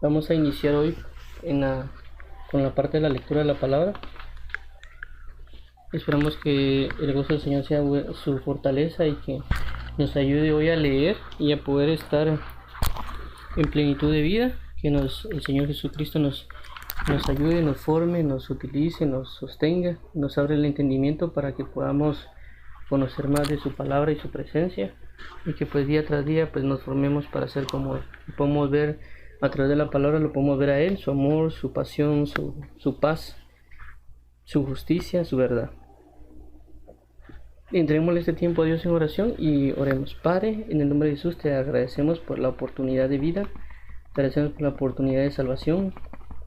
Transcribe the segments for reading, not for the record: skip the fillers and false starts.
Vamos a iniciar hoy con la parte de la lectura de la palabra. Esperamos que el gozo del Señor sea su fortaleza y que nos ayude hoy a leer y a poder estar en plenitud de vida. Que el Señor Jesucristo nos ayude, nos forme, nos utilice, nos sostenga, nos abre el entendimiento para que podamos conocer más de su palabra y su presencia, y que pues día tras día pues nos formemos para ser como Él. Y podemos ver a través de la palabra, lo podemos ver a Él, su amor, su pasión, su paz, su justicia, su verdad. Entreguémosle este tiempo a Dios en oración y oremos. Padre, en el nombre de Jesús te agradecemos por la oportunidad de vida, te agradecemos por la oportunidad de salvación,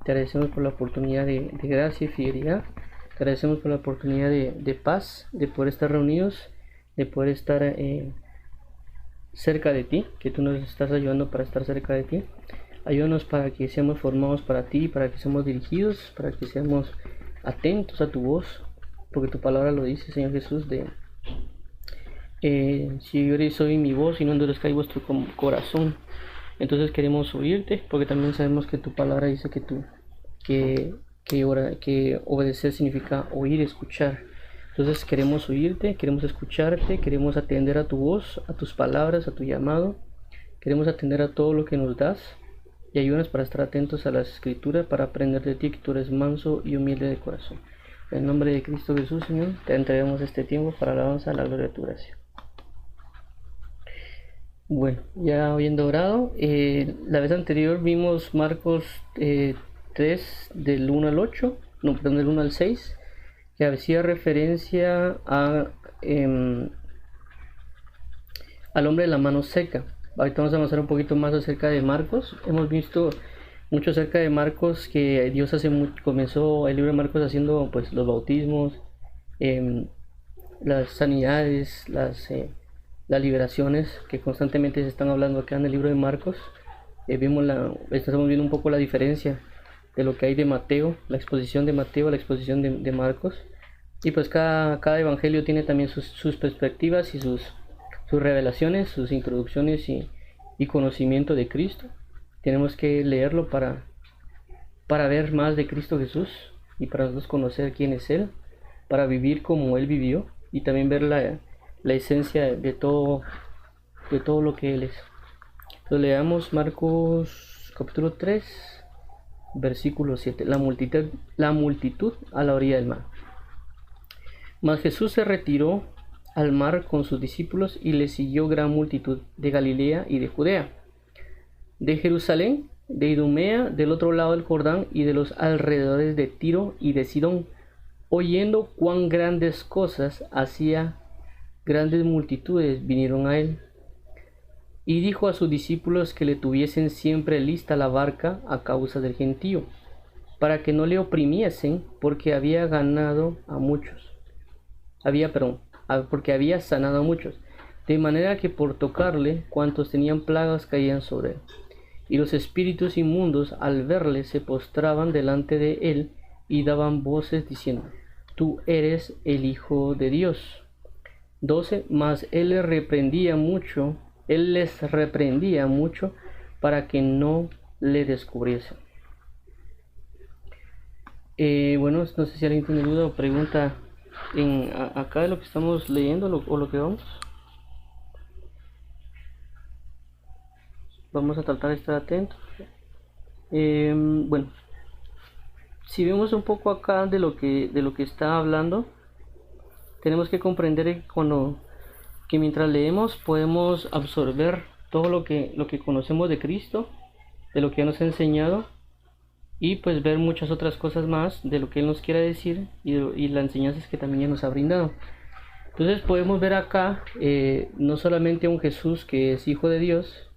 te agradecemos por la oportunidad de gracia y fidelidad, te agradecemos por la oportunidad de paz, de poder estar reunidos, de poder estar cerca de ti, que tú nos estás ayudando para estar cerca de ti. Ayúdanos para que seamos formados para ti, para que seamos dirigidos, para que seamos atentos a tu voz, porque tu palabra lo dice, Señor Jesús, si oréis oí mi voz y no endurezcáis vuestro corazón. Entonces queremos oírte, porque también sabemos que tu palabra dice que obedecer significa oír, escuchar. Entonces queremos oírte, queremos escucharte, queremos atender a tu voz, a tus palabras, a tu llamado. Queremos atender a todo lo que nos das y ayúdanos para estar atentos a las escrituras, para aprender de ti, que tú eres manso y humilde de corazón. En el nombre de Cristo Jesús, Señor, te entregamos este tiempo para la alabanza a la gloria de tu gracia. Bueno, ya habiendo orado, la vez anterior vimos Marcos 3 del 1 al 8, no, perdón, del 1 al 6, que hacía referencia al hombre de la mano seca. Ahorita vamos a avanzar un poquito más acerca de Marcos. Hemos visto mucho acerca de Marcos, que Dios comenzó el libro de Marcos haciendo pues los bautismos, las sanidades, las liberaciones que constantemente se están hablando acá en el libro de Marcos. Estamos viendo un poco la diferencia de lo que hay de Mateo, la exposición de Mateo, la exposición de Marcos. Y pues cada evangelio tiene también sus perspectivas y sus revelaciones, sus introducciones y conocimiento de Cristo. Tenemos que leerlo para ver más de Cristo Jesús y para nosotros conocer quién es Él, para vivir como Él vivió y también ver la esencia de todo lo que Él es. Entonces leamos Marcos capítulo 3, versículo 7. La multitud a la orilla del mar. Mas Jesús se retiró al mar con sus discípulos y le siguió gran multitud de Galilea y de Judea, de Jerusalén, de Idumea, del otro lado del Jordán y de los alrededores de Tiro y de Sidón, oyendo cuán grandes cosas hacía. Grandes multitudes vinieron a él, y dijo a sus discípulos que le tuviesen siempre lista la barca a causa del gentío, para que no le oprimiesen, porque había ganado a muchos. Porque había sanado a muchos, de manera que por tocarle, cuantos tenían plagas caían sobre él. Y los espíritus inmundos, al verle, se postraban delante de él y daban voces diciendo: Tú eres el Hijo de Dios. 12. Mas él les reprendía mucho para que no le descubriesen. Bueno, no sé si alguien tiene duda o pregunta acá de lo que estamos leyendo o lo que vamos a tratar de estar atentos. Bueno, si vemos un poco acá de lo que está hablando, tenemos que comprender que mientras leemos podemos absorber todo lo que conocemos de Cristo, de lo que Él nos ha enseñado, y pues ver muchas otras cosas más de lo que Él nos quiere decir y las enseñanzas que también Él nos ha brindado. Entonces podemos ver acá no solamente un Jesús que es Hijo de Dios,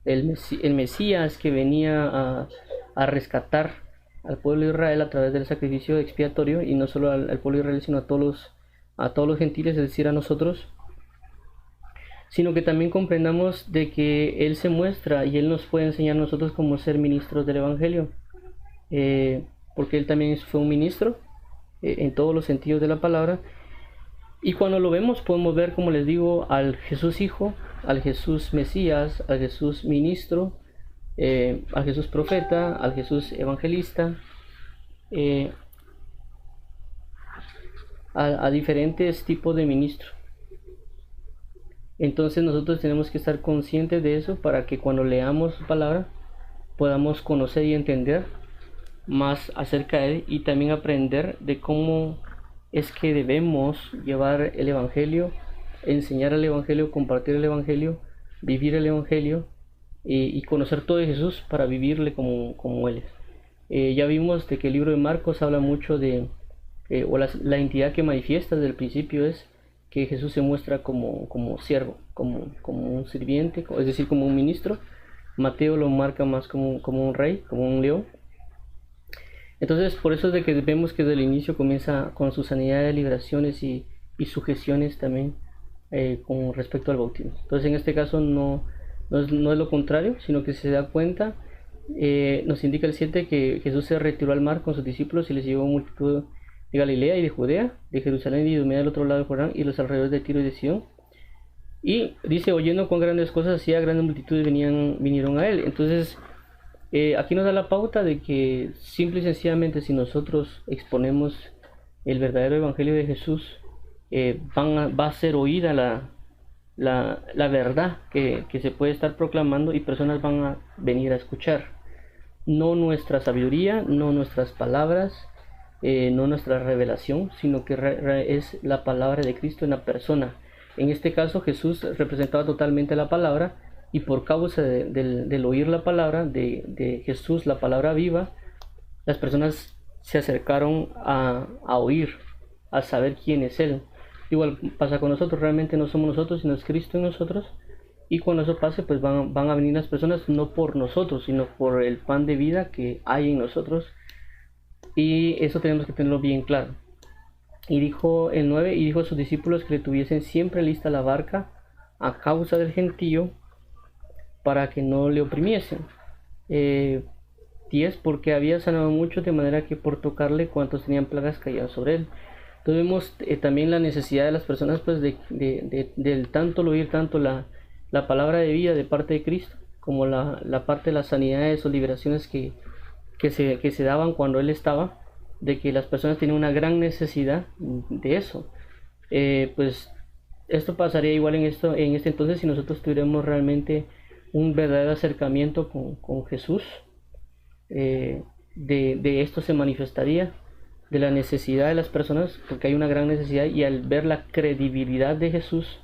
el Mesías que venía a rescatar al pueblo de Israel a través del sacrificio expiatorio, y no solo al pueblo de Israel, sino a todos los gentiles, es decir, a nosotros, sino que también comprendamos de que Él se muestra y Él nos puede enseñar a nosotros cómo ser ministros del Evangelio, porque Él también fue un ministro en todos los sentidos de la palabra. Y cuando lo vemos podemos ver, como les digo, al Jesús Hijo, al Jesús Mesías, al Jesús Ministro, al Jesús profeta, al Jesús evangelista, eh, a diferentes tipos de ministros. Entonces nosotros tenemos que estar conscientes de eso para que cuando leamos su palabra podamos conocer y entender más acerca de él, y también aprender de cómo es que debemos llevar el evangelio, enseñar el evangelio, compartir el evangelio, vivir el evangelio, y conocer todo de Jesús para vivirle como él es. Ya vimos de que el libro de Marcos habla mucho de o la entidad que manifiesta desde el principio es que Jesús se muestra como siervo, como un sirviente, es decir, como un ministro. Mateo lo marca más como un rey, como un león. Entonces, por eso es de que vemos que desde el inicio comienza con su sanidad de liberaciones y sujeciones también con respecto al bautismo. Entonces, en este caso no es lo contrario, sino que se da cuenta, nos indica el 7 que Jesús se retiró al mar con sus discípulos y les llevó multitud de Galilea y de Judea, de Jerusalén y de Idumea del otro lado del Jordán y los alrededores de Tiro y de Sidón. Y dice, oyendo con grandes cosas hacía, grandes multitudes vinieron a él. Entonces, aquí nos da la pauta de que simple y sencillamente si nosotros exponemos el verdadero evangelio de Jesús, va a ser oída la verdad que se puede estar proclamando, y personas van a venir a escuchar. No nuestra sabiduría, no nuestras palabras, no nuestra revelación, sino que es la palabra de Cristo en la persona. En este caso Jesús representaba totalmente la palabra, y por causa del oír la palabra de Jesús, la palabra viva, las personas se acercaron a oír, a saber quién es Él. Igual pasa con nosotros, realmente no somos nosotros, sino es Cristo en nosotros, y cuando eso pase, pues van a venir las personas no por nosotros, sino por el pan de vida que hay en nosotros, y eso tenemos que tenerlo bien claro. Y dijo el 9, y dijo a sus discípulos que le tuviesen siempre lista la barca a causa del gentío, para que no le oprimiesen. 10, porque había sanado mucho, de manera que por tocarle cuantos tenían plagas caían sobre él. Entonces vemos también la necesidad de las personas, pues del tanto oír tanto la palabra de vida de parte de Cristo, como la parte de las sanidades o liberaciones que se daban cuando él estaba, de que las personas tienen una gran necesidad de eso. Pues esto pasaría igual en este entonces si nosotros tuviéramos realmente un verdadero acercamiento con Jesús. De esto se manifestaría, de la necesidad de las personas, porque hay una gran necesidad, y al ver la credibilidad de Jesús,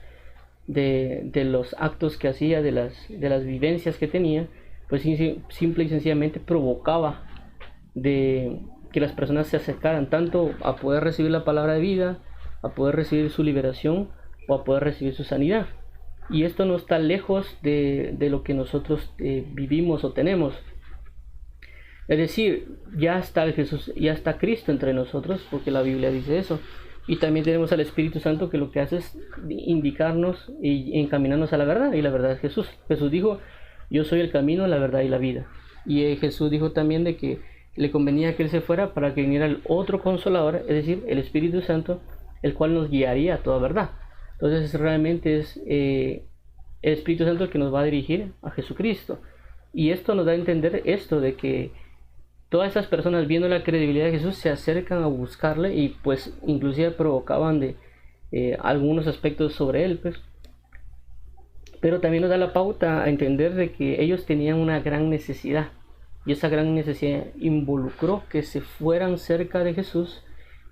de los actos que hacía, de las vivencias que tenía, pues simple y sencillamente provocaba de que las personas se acercaran tanto a poder recibir la palabra de vida, a poder recibir su liberación o a poder recibir su sanidad. Y esto no está lejos de lo que nosotros vivimos o tenemos. Es decir, ya está Jesús, ya está Cristo entre nosotros, porque la Biblia dice eso. Y también tenemos al Espíritu Santo, que lo que hace es indicarnos y encaminarnos a la verdad, y la verdad es Jesús. Jesús dijo, yo soy el camino, la verdad y la vida. Y Jesús dijo también de que le convenía que Él se fuera para que viniera el otro Consolador, es decir, el Espíritu Santo, el cual nos guiaría a toda verdad. Entonces realmente es el Espíritu Santo el que nos va a dirigir a Jesucristo. Y esto nos da a entender esto de que todas esas personas, viendo la credibilidad de Jesús, se acercan a buscarle, y pues inclusive provocaban algunos aspectos sobre él, pues. Pero también nos da la pauta a entender de que ellos tenían una gran necesidad, y esa gran necesidad involucró que se fueran cerca de Jesús,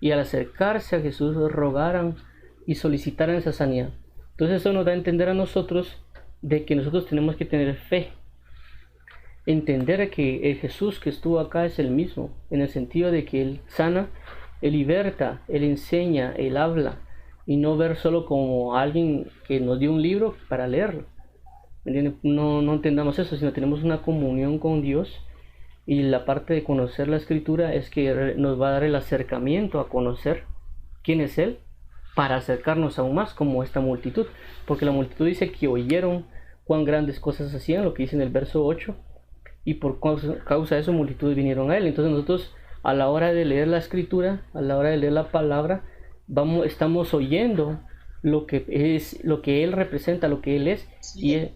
y al acercarse a Jesús rogaran y solicitaran esa sanidad. Entonces eso nos da a entender a nosotros de que nosotros tenemos que tener fe, entender que el Jesús que estuvo acá es el mismo, en el sentido de que Él sana, Él liberta, Él enseña, Él habla, y no ver solo como alguien que nos dio un libro para leerlo. No entendamos eso, sino tenemos una comunión con Dios, y la parte de conocer la Escritura es que nos va a dar el acercamiento a conocer quién es Él, para acercarnos aún más, como esta multitud, porque la multitud dice que oyeron cuán grandes cosas hacían, lo que dice en el verso 8, y por causa de eso multitudes vinieron a él. Entonces nosotros, a la hora de leer la Escritura, a la hora de leer la palabra, estamos oyendo lo que él representa, lo que él es, y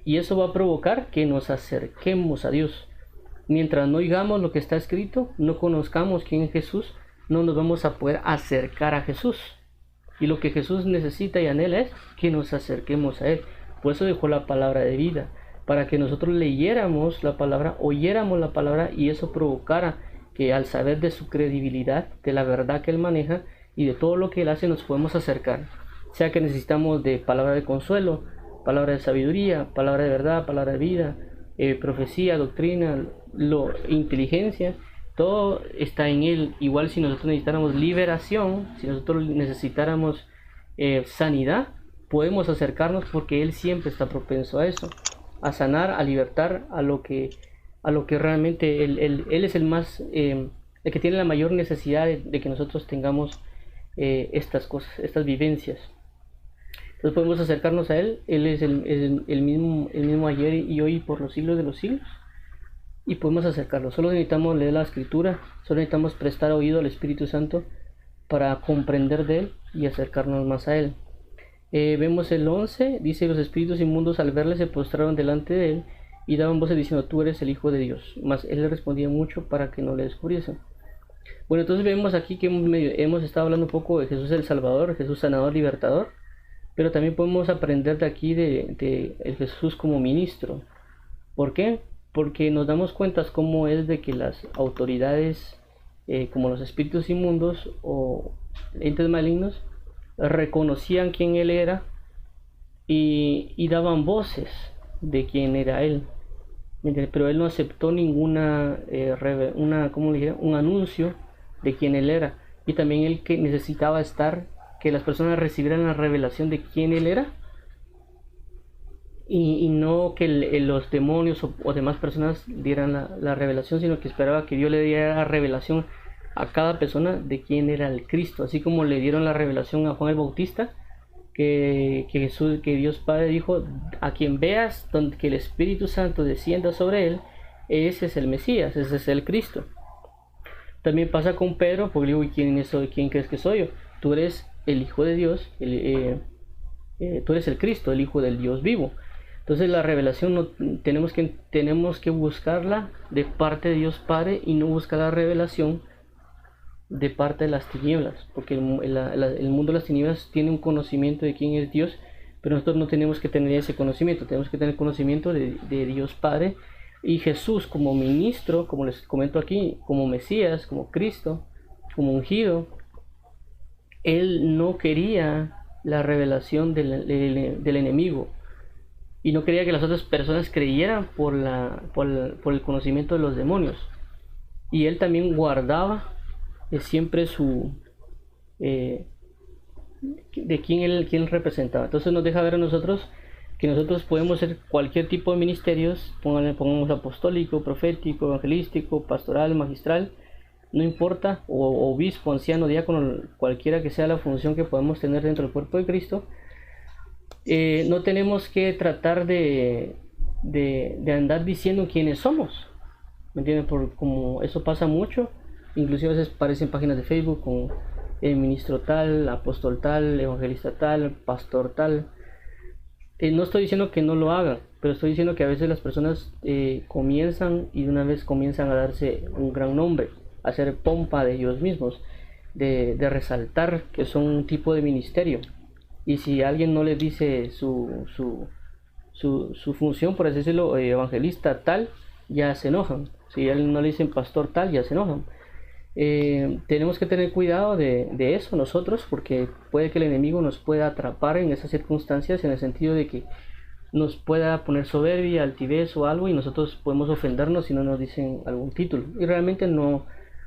y eso va a provocar que nos acerquemos a Dios. Mientras no oigamos lo que está escrito, no conozcamos quién es Jesús, no nos vamos a poder acercar a Jesús. Y lo que Jesús necesita y anhela es que nos acerquemos a Él. Por eso dejó la palabra de vida, para que nosotros leyéramos la palabra, oyéramos la palabra, y eso provocara que al saber de su credibilidad, de la verdad que Él maneja y de todo lo que Él hace, nos podemos acercar. Sea que necesitamos de palabra de consuelo, palabra de sabiduría, palabra de verdad, palabra de vida, profecía, doctrina, inteligencia, todo está en Él. Igual si nosotros necesitáramos liberación, si nosotros necesitáramos sanidad, podemos acercarnos, porque Él siempre está propenso a eso, a sanar, a libertar, a lo que realmente Él es el más, el que tiene la mayor necesidad de que nosotros tengamos estas cosas, estas vivencias. Entonces podemos acercarnos a Él. Él es el mismo ayer y hoy por los siglos de los siglos, y podemos acercarlo. Solo necesitamos leer la Escritura, solo necesitamos prestar oído al Espíritu Santo para comprender de Él y acercarnos más a Él. Vemos el 11, dice: los espíritus inmundos al verle se postraron delante de Él y daban voces diciendo: tú eres el Hijo de Dios. Mas Él le respondía mucho para que no le descubriesen. Bueno, entonces vemos aquí que hemos estado hablando un poco de Jesús el Salvador, Jesús sanador, libertador, pero también podemos aprender de aquí de el Jesús como ministro. ¿Por qué? Porque nos damos cuenta cómo es de que las autoridades, como los espíritus inmundos o entes malignos, reconocían quién Él era y daban voces de quién era Él. Pero Él no aceptó ninguna un anuncio de quién Él era, y también Él que necesitaba que las personas recibieran la revelación de quién Él era, y no que los demonios o demás personas dieran la revelación, sino que esperaba que Dios le diera la revelación a cada persona de quién era el Cristo, así como le dieron la revelación a Juan el Bautista, que Dios Padre dijo: a quien veas que el Espíritu Santo descienda sobre él, ese es el Mesías, ese es el Cristo. También pasa con Pedro, porque le digo: ¿quién crees que soy yo? Tú eres el Hijo de Dios, tú eres el Cristo, el Hijo del Dios vivo. Entonces la revelación tenemos que buscarla de parte de Dios Padre, y no buscar la revelación de parte de las tinieblas, porque el mundo de las tinieblas tiene un conocimiento de quién es Dios, pero nosotros no tenemos que tener ese conocimiento. Tenemos que tener conocimiento de Dios Padre, y Jesús como ministro, como les comento aquí, como Mesías, como Cristo, como ungido. Él no quería la revelación del enemigo, y no quería que las otras personas creyeran por el conocimiento de los demonios. Y Él también guardaba siempre de quién él representaba. Entonces nos deja ver a nosotros que nosotros podemos ser cualquier tipo de ministerios, pongamos apostólico, profético, evangelístico, pastoral, magistral, no importa, o obispo, anciano, diácono, cualquiera que sea la función que podamos tener dentro del cuerpo de Cristo. No tenemos que tratar de andar diciendo quiénes somos, ¿me entienden? Como eso pasa mucho. Inclusive a veces aparecen páginas de Facebook con el ministro tal, apóstol tal, evangelista tal, pastor tal. No estoy diciendo que no lo hagan, pero estoy diciendo que a veces las personas comienzan y de una vez comienzan a darse un gran nombre, a hacer pompa de ellos mismos, de resaltar que son un tipo de ministerio. Y si alguien no les dice su función, por así decirlo, evangelista tal, ya se enojan. Si a alguien no le dicen pastor tal, ya se enojan. Tenemos que tener cuidado de eso nosotros, porque puede que el enemigo nos pueda atrapar en esas circunstancias, en el sentido de que nos pueda poner soberbia, altivez o algo, y nosotros podemos ofendernos si no nos dicen algún título, y realmente no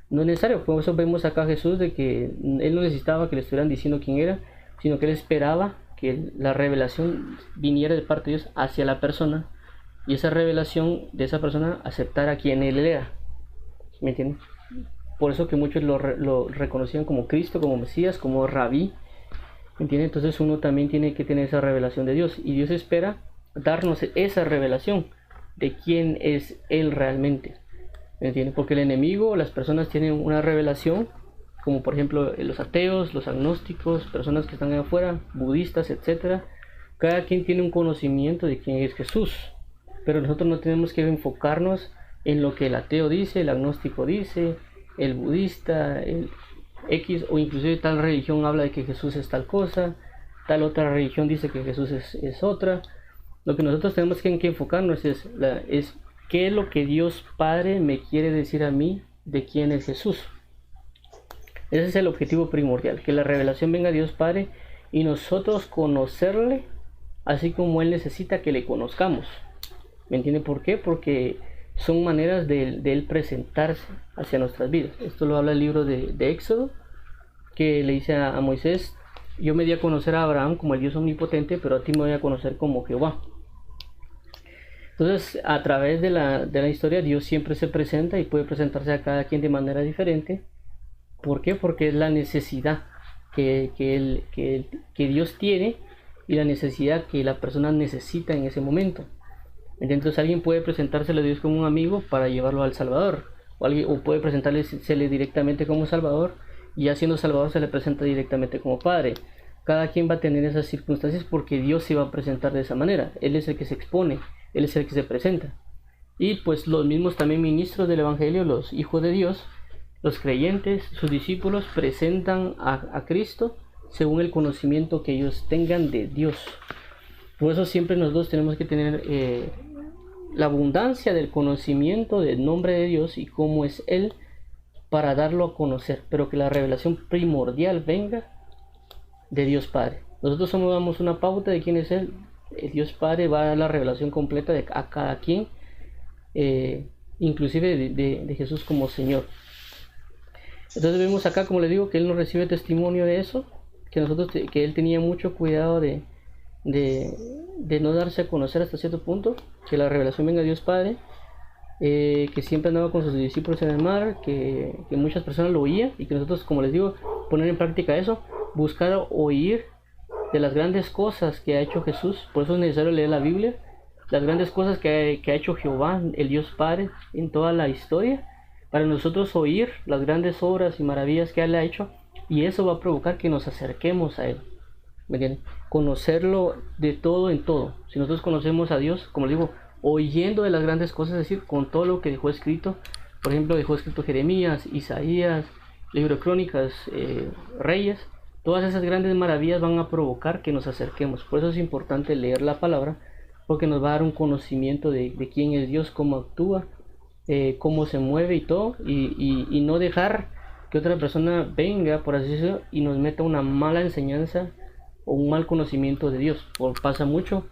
es necesario. Por eso vemos acá a Jesús de que Él no necesitaba que le estuvieran diciendo quién era, sino que Él esperaba que la revelación viniera de parte de Dios hacia la persona, y esa revelación de esa persona aceptara quién Él era. ¿Me entienden? Por eso que muchos lo reconocían como Cristo, como Mesías, como Rabí. ¿Entienden? Entonces uno también tiene que tener esa revelación de Dios, y Dios espera darnos esa revelación de quién es Él realmente. ¿Entienden? Porque el enemigo, las personas tienen una revelación, como por ejemplo los ateos, los agnósticos, personas que están allá afuera, budistas, etcétera, cada quien tiene un conocimiento de quién es Jesús, pero nosotros no tenemos que enfocarnos en lo que el ateo dice, el agnóstico dice, el budista, el X, o inclusive tal religión habla de que Jesús es tal cosa, tal otra religión dice que Jesús es otra. Lo que nosotros tenemos que enfocarnos es qué es lo que Dios Padre me quiere decir a mí de quién es Jesús. Ese es el objetivo primordial, que la revelación venga de Dios Padre y nosotros conocerle así como Él necesita que le conozcamos. ¿Me entiende por qué? Porque son maneras de Él presentarse hacia nuestras vidas. Esto lo habla el libro de Éxodo, que le dice a Moisés: yo me di a conocer a Abraham como el Dios omnipotente, pero a ti me voy a conocer como Jehová. Entonces, a través de la historia, Dios siempre se presenta y puede presentarse a cada quien de manera diferente. ¿Por qué? Porque es la necesidad que Dios tiene y la necesidad que la persona necesita en ese momento. Entonces alguien puede presentársele a Dios como un amigo para llevarlo al Salvador, o puede presentársele directamente como Salvador, y ya siendo Salvador se le presenta directamente como Padre. Cada quien va a tener esas circunstancias porque Dios se va a presentar de esa manera. Él es el que se expone, Él es el que se presenta. Y pues los mismos también ministros del Evangelio, los hijos de Dios, los creyentes, sus discípulos, presentan a Cristo según el conocimiento que ellos tengan de Dios. Por eso siempre nosotros tenemos que tener la abundancia del conocimiento del nombre de Dios y cómo es Él, para darlo a conocer, pero que la revelación primordial venga de Dios Padre. Nosotros solo damos una pauta de quién es Él. El Dios Padre va a dar la revelación completa a cada quien, inclusive de Jesús como Señor. Entonces vemos acá, como les digo, que Él nos recibe testimonio de eso, que Él tenía mucho cuidado de no darse a conocer hasta cierto punto, que la revelación venga de Dios Padre, que siempre andaba con sus discípulos en el mar, que muchas personas lo oían, y que nosotros, como les digo, poner en práctica eso, buscar oír de las grandes cosas que ha hecho Jesús. Por eso es necesario leer la Biblia, las grandes cosas que ha hecho Jehová, el Dios Padre, en toda la historia, para nosotros oír las grandes obras y maravillas que Él ha hecho, y eso va a provocar que nos acerquemos a Él. ¿Me entienden? Conocerlo de todo en todo. Si nosotros conocemos a Dios, como digo, oyendo de las grandes cosas, es decir, con todo lo que dejó escrito. Por ejemplo, dejó escrito Jeremías, Isaías, libro de Crónicas, Reyes. Todas esas grandes maravillas van a provocar que nos acerquemos. Por eso es importante leer la palabra, porque nos va a dar un conocimiento de quién es Dios, cómo actúa, cómo se mueve y todo, y no dejar que otra persona venga, por así decirlo, y nos meta una mala enseñanza o un mal conocimiento de Dios. Pasa mucho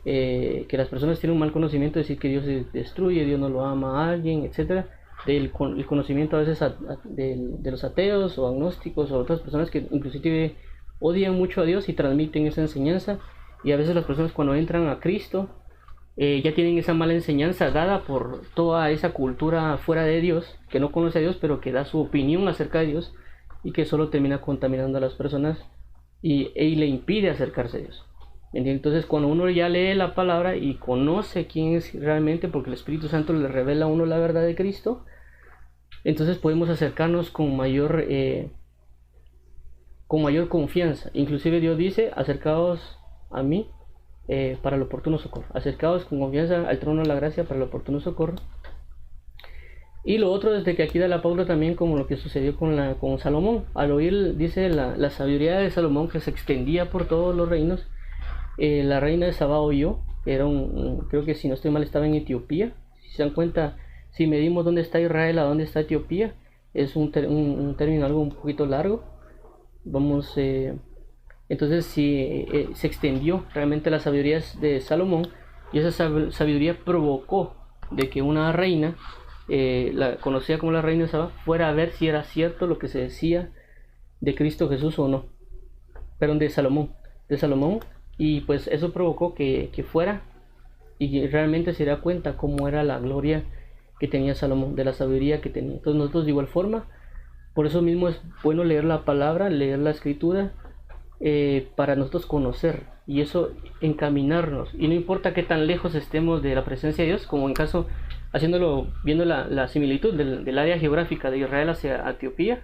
que las personas tienen un mal conocimiento, decir que Dios destruye, Dios no lo ama a alguien, etcétera. El conocimiento a veces de los ateos o agnósticos o otras personas que inclusive odian mucho a Dios y transmiten esa enseñanza, y a veces las personas cuando entran a Cristo ya tienen esa mala enseñanza dada por toda esa cultura fuera de Dios, que no conoce a Dios pero que da su opinión acerca de Dios, y que solo termina contaminando a las personas y le impide acercarse a Dios. Entonces cuando uno ya lee la palabra y conoce quién es realmente, porque el Espíritu Santo le revela a uno la verdad de Cristo, entonces podemos acercarnos con mayor confianza. Inclusive Dios dice: acercaos a mí para el oportuno socorro. Acercaos con confianza al trono de la gracia para el oportuno socorro. Y lo otro, desde que aquí da la pauta también, como lo que sucedió con Salomón. Al oír, dice, la sabiduría de Salomón, que se extendía por todos los reinos. La reina de Sabá oyó, que era creo que si no estoy mal estaba en Etiopía. Si se dan cuenta, si medimos dónde está Israel a dónde está Etiopía, es un término algo un poquito largo. Vamos, entonces si se extendió realmente la sabiduría de Salomón, y esa sabiduría provocó de que una reina, la conocida como la reina de Sabá, fuera a ver si era cierto lo que se decía de Cristo Jesús o no. Perdón, de Salomón. Y pues eso provocó que fuera y realmente se da cuenta cómo era la gloria que tenía Salomón, de la sabiduría que tenía. Entonces nosotros de igual forma, por eso mismo es bueno leer la palabra, leer la escritura, para nosotros conocer, y eso encaminarnos. Y no importa qué tan lejos estemos de la presencia de Dios, como en caso, viendo la similitud del área geográfica de Israel hacia Etiopía,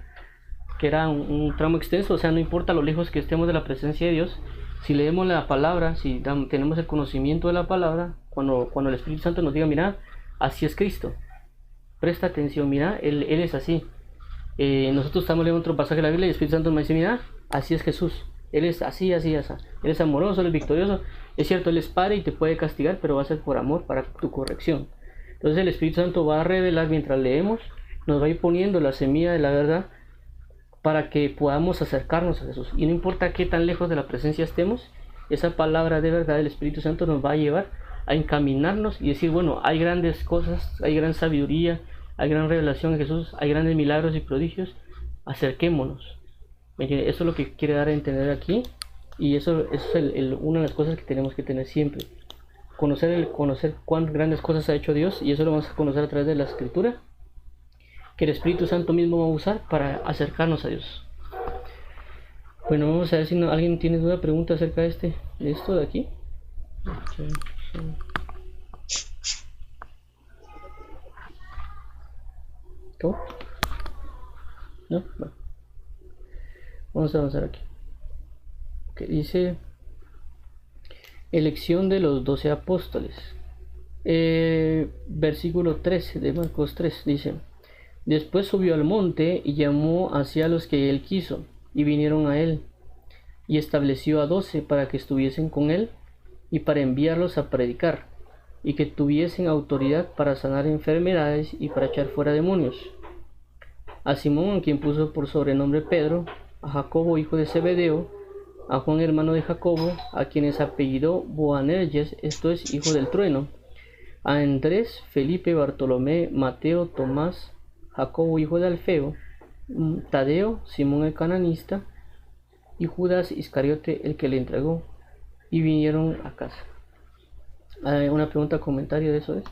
que era un tramo extenso. O sea, no importa lo lejos que estemos de la presencia de Dios, Si leemos la palabra, si tenemos el conocimiento de la palabra, cuando el Espíritu Santo nos diga, mira, así es Cristo, presta atención, mira, Él es así. Nosotros estamos leyendo otro pasaje de la Biblia y el Espíritu Santo nos dice, mira, así es Jesús, Él es así, así, así. Él es amoroso, Él es victorioso. Es cierto, Él es Padre y te puede castigar, pero va a ser por amor, para tu corrección. Entonces el Espíritu Santo va a revelar mientras leemos, nos va a ir poniendo la semilla de la verdad para que podamos acercarnos a Jesús. Y no importa qué tan lejos de la presencia estemos, esa palabra de verdad del Espíritu Santo nos va a llevar a encaminarnos y decir, bueno, hay grandes cosas, hay gran sabiduría, hay gran revelación en Jesús, hay grandes milagros y prodigios, acerquémonos. Eso es lo que quiere dar a entender aquí, y eso es una de las cosas que tenemos que tener siempre. Conocer cuán grandes cosas ha hecho Dios, y eso lo vamos a conocer a través de la Escritura, que el Espíritu Santo mismo va a usar para acercarnos a Dios. Bueno, vamos a ver si alguien tiene duda, pregunta acerca de esto de aquí. ¿Cómo? ¿No? Bueno. Vamos a avanzar aquí. Okay, dice elección de los 12 apóstoles. Versículo 13 de Marcos 3 dice: Después subió al monte y llamó hacia los que él quiso, y vinieron a él, y estableció a 12 para que estuviesen con él y para enviarlos a predicar, y que tuviesen autoridad para sanar enfermedades y para echar fuera demonios. A Simón, a quien puso por sobrenombre Pedro, a Jacobo hijo de Zebedeo, a Juan hermano de Jacobo, a quienes apellidó Boanerges, esto es, hijo del trueno, a Andrés, Felipe, Bartolomé, Mateo, Tomás, Jacobo hijo de Alfeo, Tadeo, Simón el cananista, y Judas Iscariote, el que le entregó, y vinieron a casa. Una pregunta, comentario de eso.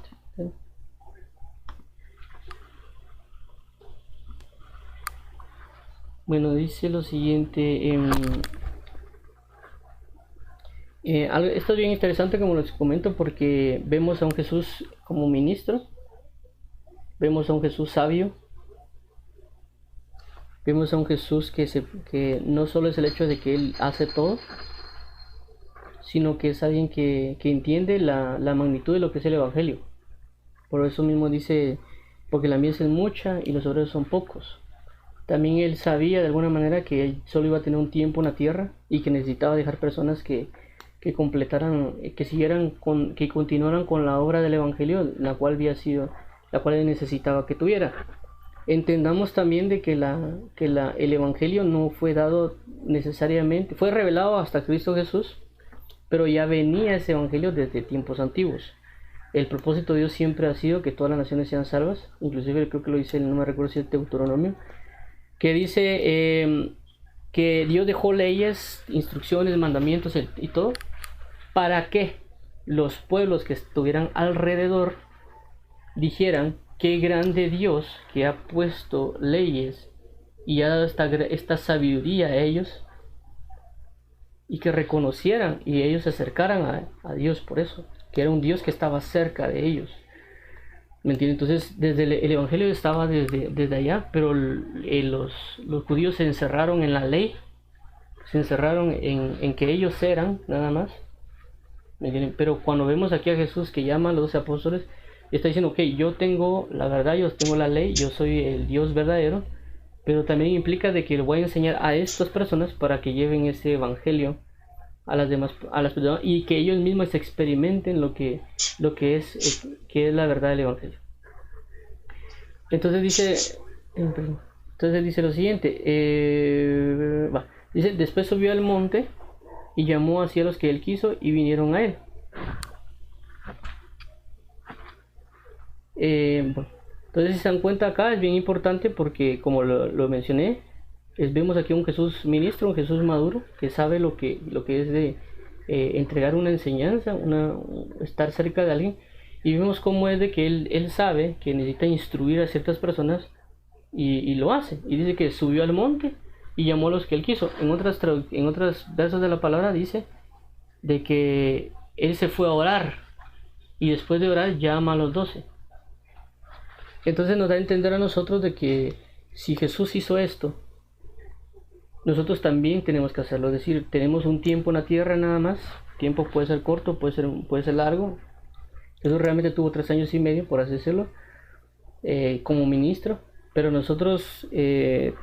Bueno, dice lo siguiente. Esto es bien interesante, como les comento, porque vemos a un Jesús como ministro, vemos a un Jesús sabio, vemos a un Jesús que no solo es el hecho de que Él hace todo, sino que es alguien que entiende la magnitud de lo que es el Evangelio. Por eso mismo dice, porque la mies es mucha y los obreros son pocos. También Él sabía de alguna manera que Él solo iba a tener un tiempo en la tierra y que necesitaba dejar personas que completaran, que continuaran con la obra del Evangelio, la cual Él necesitaba que tuviera. Entendamos también de que el Evangelio no fue dado necesariamente, fue revelado hasta Cristo Jesús, pero ya venía ese Evangelio desde tiempos antiguos. El propósito de Dios siempre ha sido que todas las naciones sean salvas, inclusive creo que lo dice, no me recuerdo si es Deuteronomio, que dice que Dios dejó leyes, instrucciones, mandamientos y todo, para que los pueblos que estuvieran alrededor dijeran: qué grande Dios que ha puesto leyes y ha dado esta sabiduría a ellos, y que reconocieran y ellos se acercaran a Dios por eso, que era un Dios que estaba cerca de ellos. ¿Me entienden? Entonces, desde el Evangelio estaba desde allá, pero los judíos se encerraron en la ley, se encerraron en que ellos eran nada más. ¿Me entienden? Pero cuando vemos aquí a Jesús que llama a los 12 apóstoles, está diciendo: ok, yo tengo la verdad, yo tengo la ley, yo soy el Dios verdadero, pero también implica de que le voy a enseñar a estas personas para que lleven ese Evangelio a las personas, y que ellos mismos experimenten lo que es la verdad del Evangelio. Entonces dice lo siguiente, dice: después subió al monte y llamó hacia los que él quiso y vinieron a él. Entonces, si se dan cuenta, acá es bien importante porque, como lo mencioné, vemos aquí un Jesús ministro, un Jesús maduro, que sabe lo que es de entregar una enseñanza, estar cerca de alguien, y vemos cómo es de que él sabe que necesita instruir a ciertas personas, y lo hace, y dice que subió al monte y llamó a los que él quiso. En otros versos de la palabra dice de que él se fue a orar, y después de orar llama a los 12. Entonces nos da a entender a nosotros de que si Jesús hizo esto, nosotros también tenemos que hacerlo. Es decir, tenemos un tiempo en la tierra nada más. Tiempo puede ser corto, puede ser largo. Jesús realmente tuvo 3 años y medio, por así decirlo, como ministro. Pero nosotros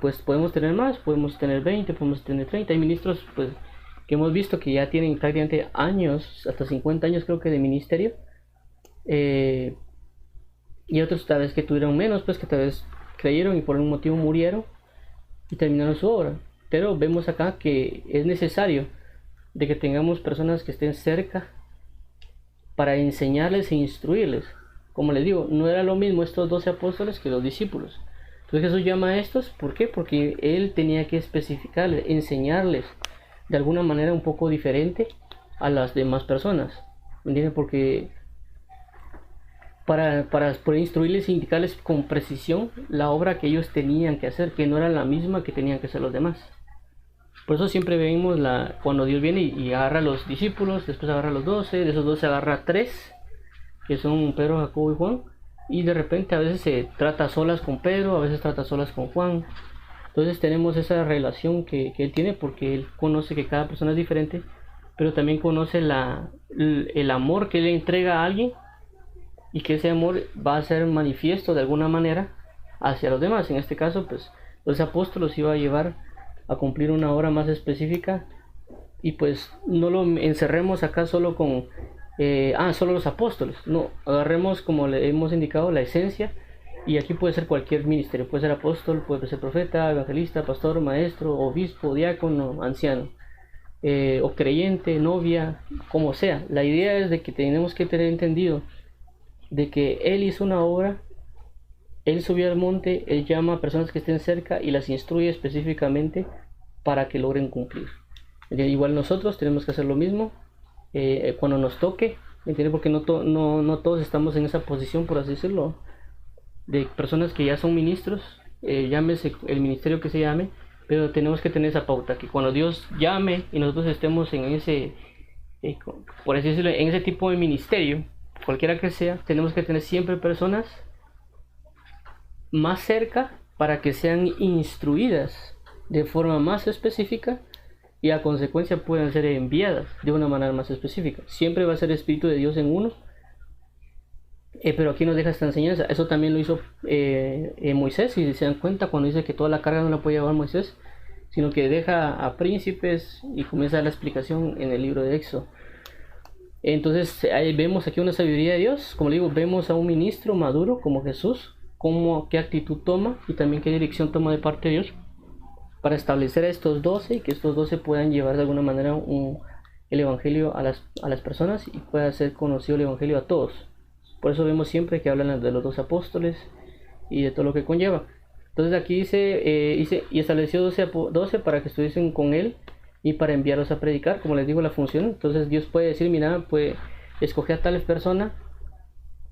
pues podemos tener más, podemos tener 20, podemos tener 30. Hay ministros pues que hemos visto que ya tienen prácticamente años, hasta 50 años creo que de ministerio. eh, y otros tal vez que tuvieron menos, pues que tal vez creyeron y por un motivo murieron y terminaron su obra. Pero vemos acá que es necesario de que tengamos personas que estén cerca para enseñarles e instruirles. Como les digo, no era lo mismo estos 12 apóstoles que los discípulos. Entonces Jesús llama a estos, ¿por qué? Porque Él tenía que especificarles, enseñarles de alguna manera un poco diferente a las demás personas. ¿Me entienden? Porque para poder instruirles e indicarles con precisión la obra que ellos tenían que hacer, que no era la misma que tenían que hacer los demás. Por eso siempre vemos cuando Dios viene y agarra a los discípulos, después agarra a los 12, de esos 12 agarra a 3, que son Pedro, Jacobo y Juan, y de repente a veces se trata a solas con Pedro, a veces trata a solas con Juan. Entonces tenemos esa relación que Él tiene, porque Él conoce que cada persona es diferente, pero también conoce el amor que Él le entrega a alguien, y que ese amor va a ser manifiesto de alguna manera hacia los demás. En este caso, pues los apóstoles iba a llevar a cumplir una obra más específica, y pues no lo encerremos acá solo con solo los apóstoles. No, agarremos, como le hemos indicado, la esencia, y aquí puede ser cualquier ministerio, puede ser apóstol, puede ser profeta, evangelista, pastor, maestro, obispo, diácono, anciano, o creyente, novia, como sea. La idea es de que tenemos que tener entendido de que Él hizo una obra, Él subió al monte, Él llama a personas que estén cerca y las instruye específicamente para que logren cumplir. Igual nosotros tenemos que hacer lo mismo cuando nos toque, ¿entiendes? Porque no todos estamos en esa posición, por así decirlo, de personas que ya son ministros, llámese el ministerio que se llame, pero tenemos que tener esa pauta, que cuando Dios llame y nosotros estemos en ese, por así decirlo, en ese tipo de ministerio, cualquiera que sea, tenemos que tener siempre personas más cerca para que sean instruidas de forma más específica y a consecuencia puedan ser enviadas de una manera más específica. Siempre va a ser el Espíritu de Dios en uno, pero aquí nos deja esta enseñanza. Eso también lo hizo Moisés, si se dan cuenta, cuando dice que toda la carga no la puede llevar Moisés, sino que deja a príncipes y comienza la explicación en el libro de Éxodo. Entonces ahí vemos aquí una sabiduría de Dios. Como le digo, vemos a un ministro maduro como Jesús, qué actitud toma y también qué dirección toma de parte de Dios para establecer a estos 12 y que estos 12 puedan llevar de alguna manera el evangelio a las personas y pueda ser conocido el evangelio a todos. Por eso vemos siempre que hablan de los 12 apóstoles y de todo lo que conlleva. Entonces aquí dice y estableció 12 para que estuviesen con él y para enviarlos a predicar, como les digo, la función. Entonces Dios puede decir, mira, pues escoge a tal persona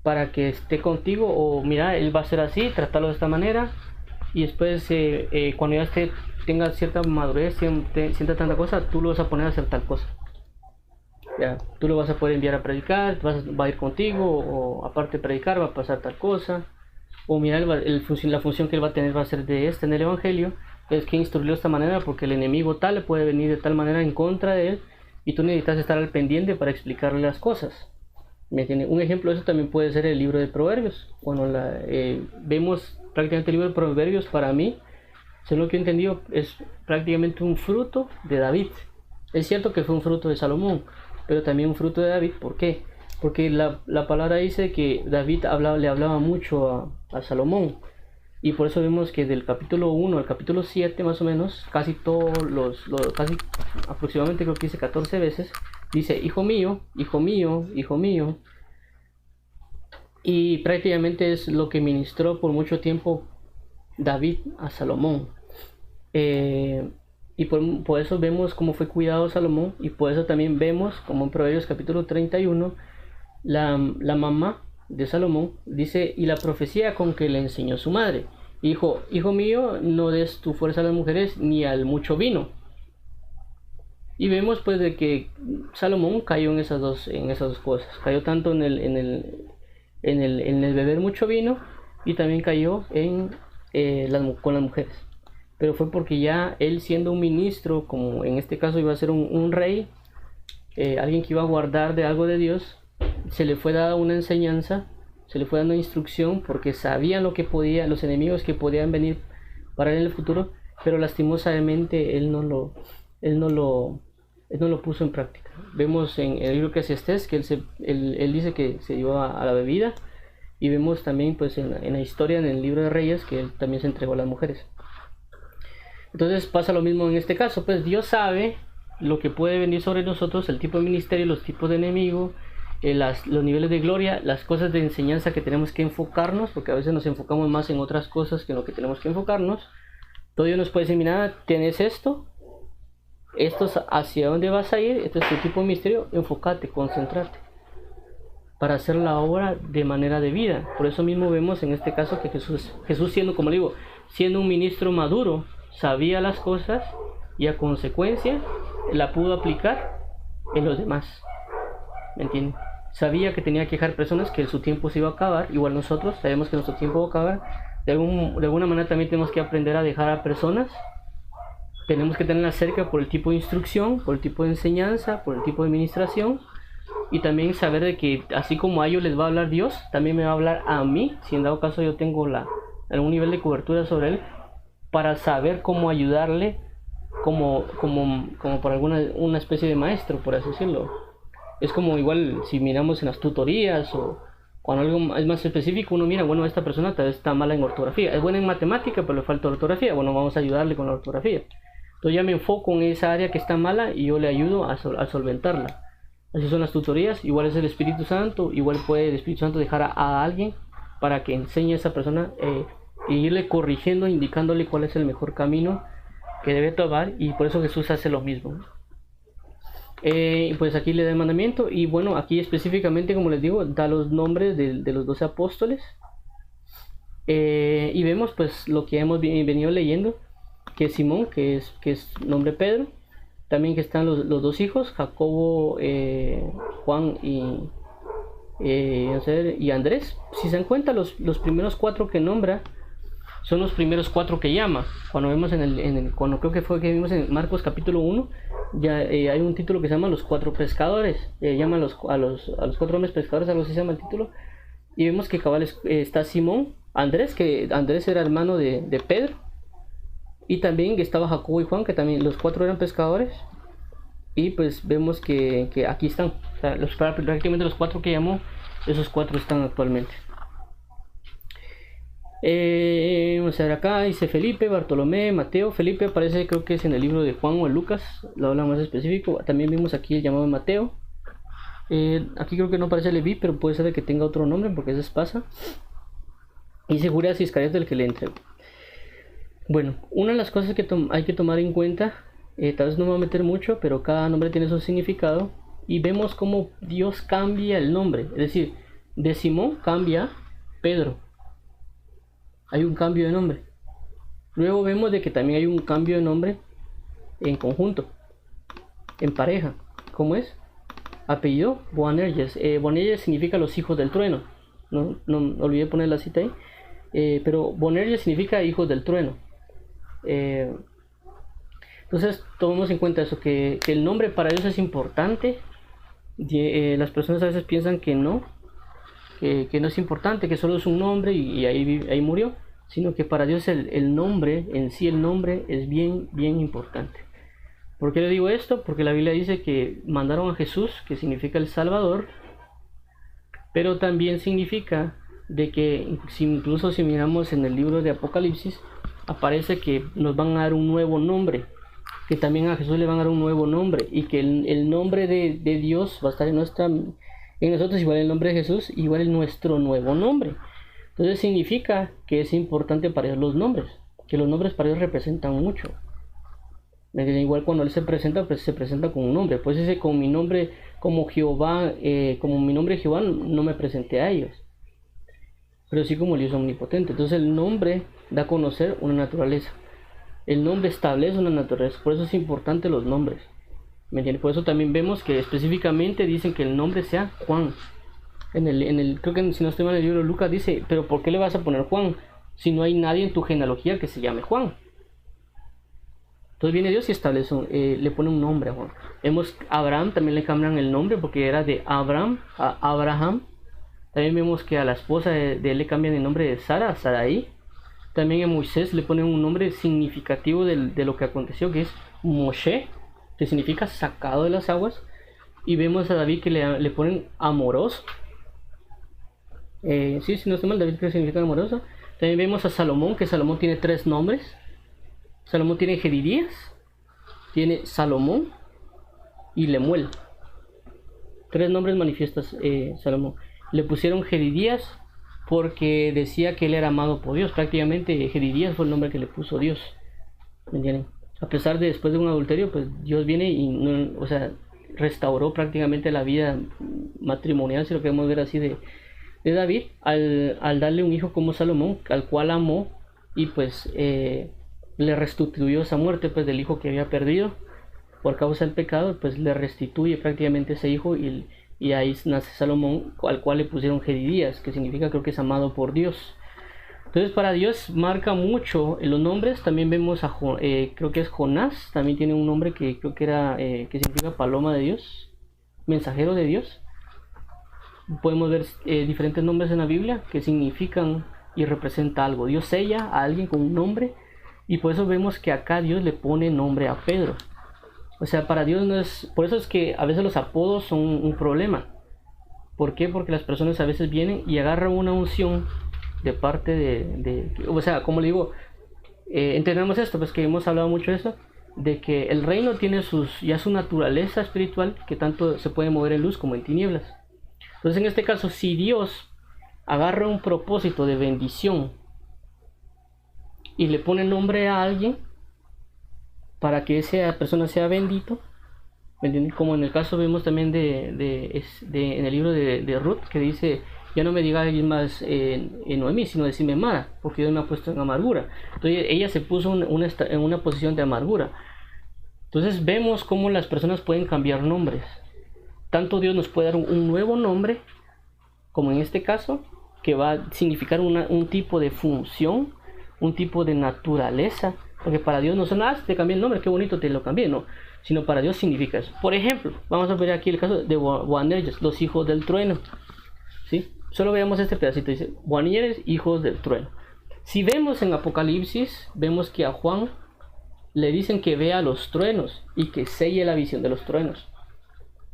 para que esté contigo, o mira, él va a ser así, tratarlo de esta manera, y después cuando ya tenga cierta madurez, sienta tanta cosa, tú lo vas a poner a hacer tal cosa. Ya, tú lo vas a poder enviar a predicar, va a ir contigo, o aparte de predicar va a pasar tal cosa, o mira, la función que él va a tener va a ser de en el evangelio, es que instruirlo de esta manera porque el enemigo tal puede venir de tal manera en contra de él y tú necesitas estar al pendiente para explicarle las cosas. ¿Me entiende? Un ejemplo de eso también puede ser el libro de Proverbios. Cuando vemos prácticamente el libro de Proverbios, para mí, según lo que he entendido, es prácticamente un fruto de David. Es cierto que fue un fruto de Salomón, pero también un fruto de David. ¿Por qué? Porque la palabra dice que David le hablaba mucho a Salomón. Y por eso vemos que del capítulo 1 al capítulo 7 más o menos, casi todos casi aproximadamente creo que dice 14 veces, dice hijo mío, hijo mío, hijo mío. Y prácticamente es lo que ministró por mucho tiempo David a Salomón. Y por eso vemos cómo fue cuidado Salomón, y por eso también vemos como en Proverbios capítulo 31, la mamá de Salomón dice, y la profecía con que le enseñó su madre: hijo mío, no des tu fuerza a las mujeres ni al mucho vino. Y vemos pues de que Salomón cayó en esas dos cosas. Cayó tanto en el beber mucho vino, y también cayó con las mujeres. pero fue porque ya él, siendo un ministro, como en este caso iba a ser un rey, alguien que iba a guardar de algo de Dios, se le fue dada una enseñanza, se le fue dando instrucción, porque sabían lo que podía, los enemigos que podían venir para él en el futuro, pero lastimosamente él no lo puso en práctica. Vemos en el libro Eclesiastés que él dice que se dio a la bebida, y vemos también pues en la historia, en el libro de Reyes, que él también se entregó a las mujeres. Entonces pasa lo mismo en este caso, pues Dios sabe lo que puede venir sobre nosotros, el tipo de ministerio, los tipos de enemigo, los niveles de gloria, las cosas de enseñanza que tenemos que enfocarnos, porque a veces nos enfocamos más en otras cosas que en lo que tenemos que enfocarnos. Todo Dios nos puede decir, mira, tienes esto es hacia dónde vas a ir, este es tu tipo de ministerio, enfócate, concéntrate, para hacer la obra de manera debida. Por eso mismo vemos en este caso que Jesús siendo, como le digo, siendo un ministro maduro, sabía las cosas y a consecuencia la pudo aplicar en los demás. ¿Me entienden? Sabía que tenía que dejar personas, que su tiempo se iba a acabar. Igual nosotros sabemos que nuestro tiempo va a acabar. De alguna manera también tenemos que aprender a dejar a personas. Tenemos que tenerlas cerca por el tipo de instrucción, por el tipo de enseñanza, por el tipo de administración. Y también saber de que así como a ellos les va a hablar Dios, también me va a hablar a mí, si en dado caso yo tengo algún nivel de cobertura sobre él, para saber cómo ayudarle como por una especie de maestro, por así decirlo. Es como igual si miramos en las tutorías o cuando algo es más específico, uno mira, bueno, esta persona tal vez está mala en ortografía, es buena en matemática pero le falta ortografía, bueno, vamos a ayudarle con la ortografía. Entonces ya me enfoco en esa área que está mala y yo le ayudo a solventarla. Así son las tutorías. Igual es el Espíritu Santo, igual puede el Espíritu Santo dejar a alguien para que enseñe a esa persona e irle corrigiendo, indicándole cuál es el mejor camino que debe tomar, y por eso Jesús hace lo mismo. Pues aquí le da el mandamiento, y bueno, aquí específicamente, como les digo, da los nombres de los 12 apóstoles, y vemos pues lo que hemos venido leyendo, que Simón, que es nombre Pedro, también que están los dos hijos, Jacobo, Juan y Andrés. Si se dan cuenta, los primeros 4 que nombra son los primeros 4 que llama. Cuando vemos cuando creo que fue que vimos en Marcos capítulo 1, ya hay un título que se llama los 4 pescadores. Llama a los 4 hombres pescadores, algo así se llama el título. Y vemos que cabal está Simón, Andrés, que Andrés era hermano de Pedro. Y también estaba Jacobo y Juan, que también los 4 eran pescadores. Y pues vemos que aquí están. O sea, prácticamente los 4 que llamó, esos 4 están actualmente. Vamos a ver acá, dice Felipe, Bartolomé, Mateo. Felipe aparece, creo que es en el libro de Juan o en Lucas, lo habla más específico. También vimos aquí el llamado de Mateo. Aquí creo que no aparece Leví, pero puede ser que tenga otro nombre, porque eso pasa. Y dice Judas Iscariote, el que le entregó. Bueno, una de las cosas que hay que tomar en cuenta, tal vez no me voy a meter mucho, pero cada nombre tiene su significado. Y vemos cómo Dios cambia el nombre. Es decir, de Simón cambia Pedro. Hay un cambio de nombre. Luego vemos de que también hay un cambio de nombre en conjunto, en pareja. ¿Cómo es? Apellido Boanerges. Boanerges significa los hijos del trueno. No olvidé poner la cita ahí. Pero Boanerges significa hijos del trueno. Entonces tomemos en cuenta eso, que el nombre para Dios es importante. Las personas a veces piensan que no es importante, que solo es un nombre y ahí murió, sino que para Dios el nombre en sí, el nombre es bien importante. ¿Por qué le digo esto? Porque la Biblia dice que mandaron a Jesús, que significa el Salvador, pero también significa de que incluso si miramos en el libro de Apocalipsis, aparece que nos van a dar un nuevo nombre, que también a Jesús le van a dar un nuevo nombre, y que el nombre de Dios va a estar en nosotros, igual el nombre de Jesús, igual en nuestro nuevo nombre. Entonces significa que es importante para Dios los nombres, que los nombres para Dios representan mucho. Igual cuando Él se presenta, pues se presenta con un nombre. Pues ese con mi nombre, como Jehová, como mi nombre Jehová, no me presenté a ellos, pero sí como el Dios omnipotente. Entonces el nombre da a conocer una naturaleza. El nombre establece una naturaleza. Por eso es importante los nombres. ¿Me entiendes? Por eso también vemos que específicamente dicen que el nombre sea Juan. Creo que si no estoy mal, en el libro de Lucas dice, pero ¿por qué le vas a poner Juan si no hay nadie en tu genealogía que se llame Juan? Entonces viene Dios y establece, le pone un nombre a Juan. Vemos a Abraham, también le cambian el nombre porque era de Abraham a Abraham. También vemos que a la esposa de él le cambian el nombre de Sara a Sarai. También a Moisés le ponen un nombre significativo de lo que aconteció, que es Moshe, que significa sacado de las aguas. Y vemos a David que le ponen amoroso. Sí, si no estoy mal, David que significa amoroso. También vemos a Salomón, que Salomón tiene 3 nombres. Salomón tiene Jedidías, tiene Salomón y Lemuel. 3 nombres manifiestos Salomón. Le pusieron Jedidías porque decía que él era amado por Dios. Prácticamente Jedidías fue el nombre que le puso Dios. ¿Me entienden? A pesar de después de un adulterio, pues Dios viene y no, o sea, restauró prácticamente la vida matrimonial, si lo queremos ver así, de David, al darle un hijo como Salomón, al cual amó, y pues le restituyó esa muerte pues del hijo que había perdido por causa del pecado. Pues le restituye prácticamente ese hijo, y ahí nace Salomón, al cual le pusieron Jedidías, que significa, creo que es amado por Dios. Entonces para Dios marca mucho en los nombres. También vemos a creo que es Jonás, también tiene un nombre que creo que era que significa paloma de Dios, mensajero de Dios. Podemos ver diferentes nombres en la Biblia que significan y representan algo. Dios sella a alguien con un nombre, y por eso vemos que acá Dios le pone nombre a Pedro. O sea, para Dios no es... Por eso es que a veces los apodos son un problema. ¿Por qué? Porque las personas a veces vienen y agarran una unción de parte o sea, como le digo, entendemos esto, pues que hemos hablado mucho de eso, de que el reino tiene ya su naturaleza espiritual, que tanto se puede mover en luz como en tinieblas. Entonces en este caso, si Dios agarra un propósito de bendición y le pone nombre a alguien para que esa persona sea bendito, ¿me entienden? Como en el caso vemos también en el libro de Ruth, que dice: ya no me digáis más Noemí, sino decime Mara, porque Dios me ha puesto en amargura. Entonces ella se puso en una posición de amargura. Entonces vemos cómo las personas pueden cambiar nombres. Tanto Dios nos puede dar un nuevo nombre, como en este caso, que va a significar un tipo de función, un tipo de naturaleza. Porque para Dios no son nada, te cambié el nombre, qué bonito, te lo cambié, no. Sino para Dios significa eso. Por ejemplo, vamos a ver aquí el caso de Boanerges, los hijos del trueno. ¿Sí? Solo veamos este pedacito, dice Boanerges, hijos del trueno. Si vemos en Apocalipsis, vemos que a Juan le dicen que vea los truenos y que selle la visión de los truenos.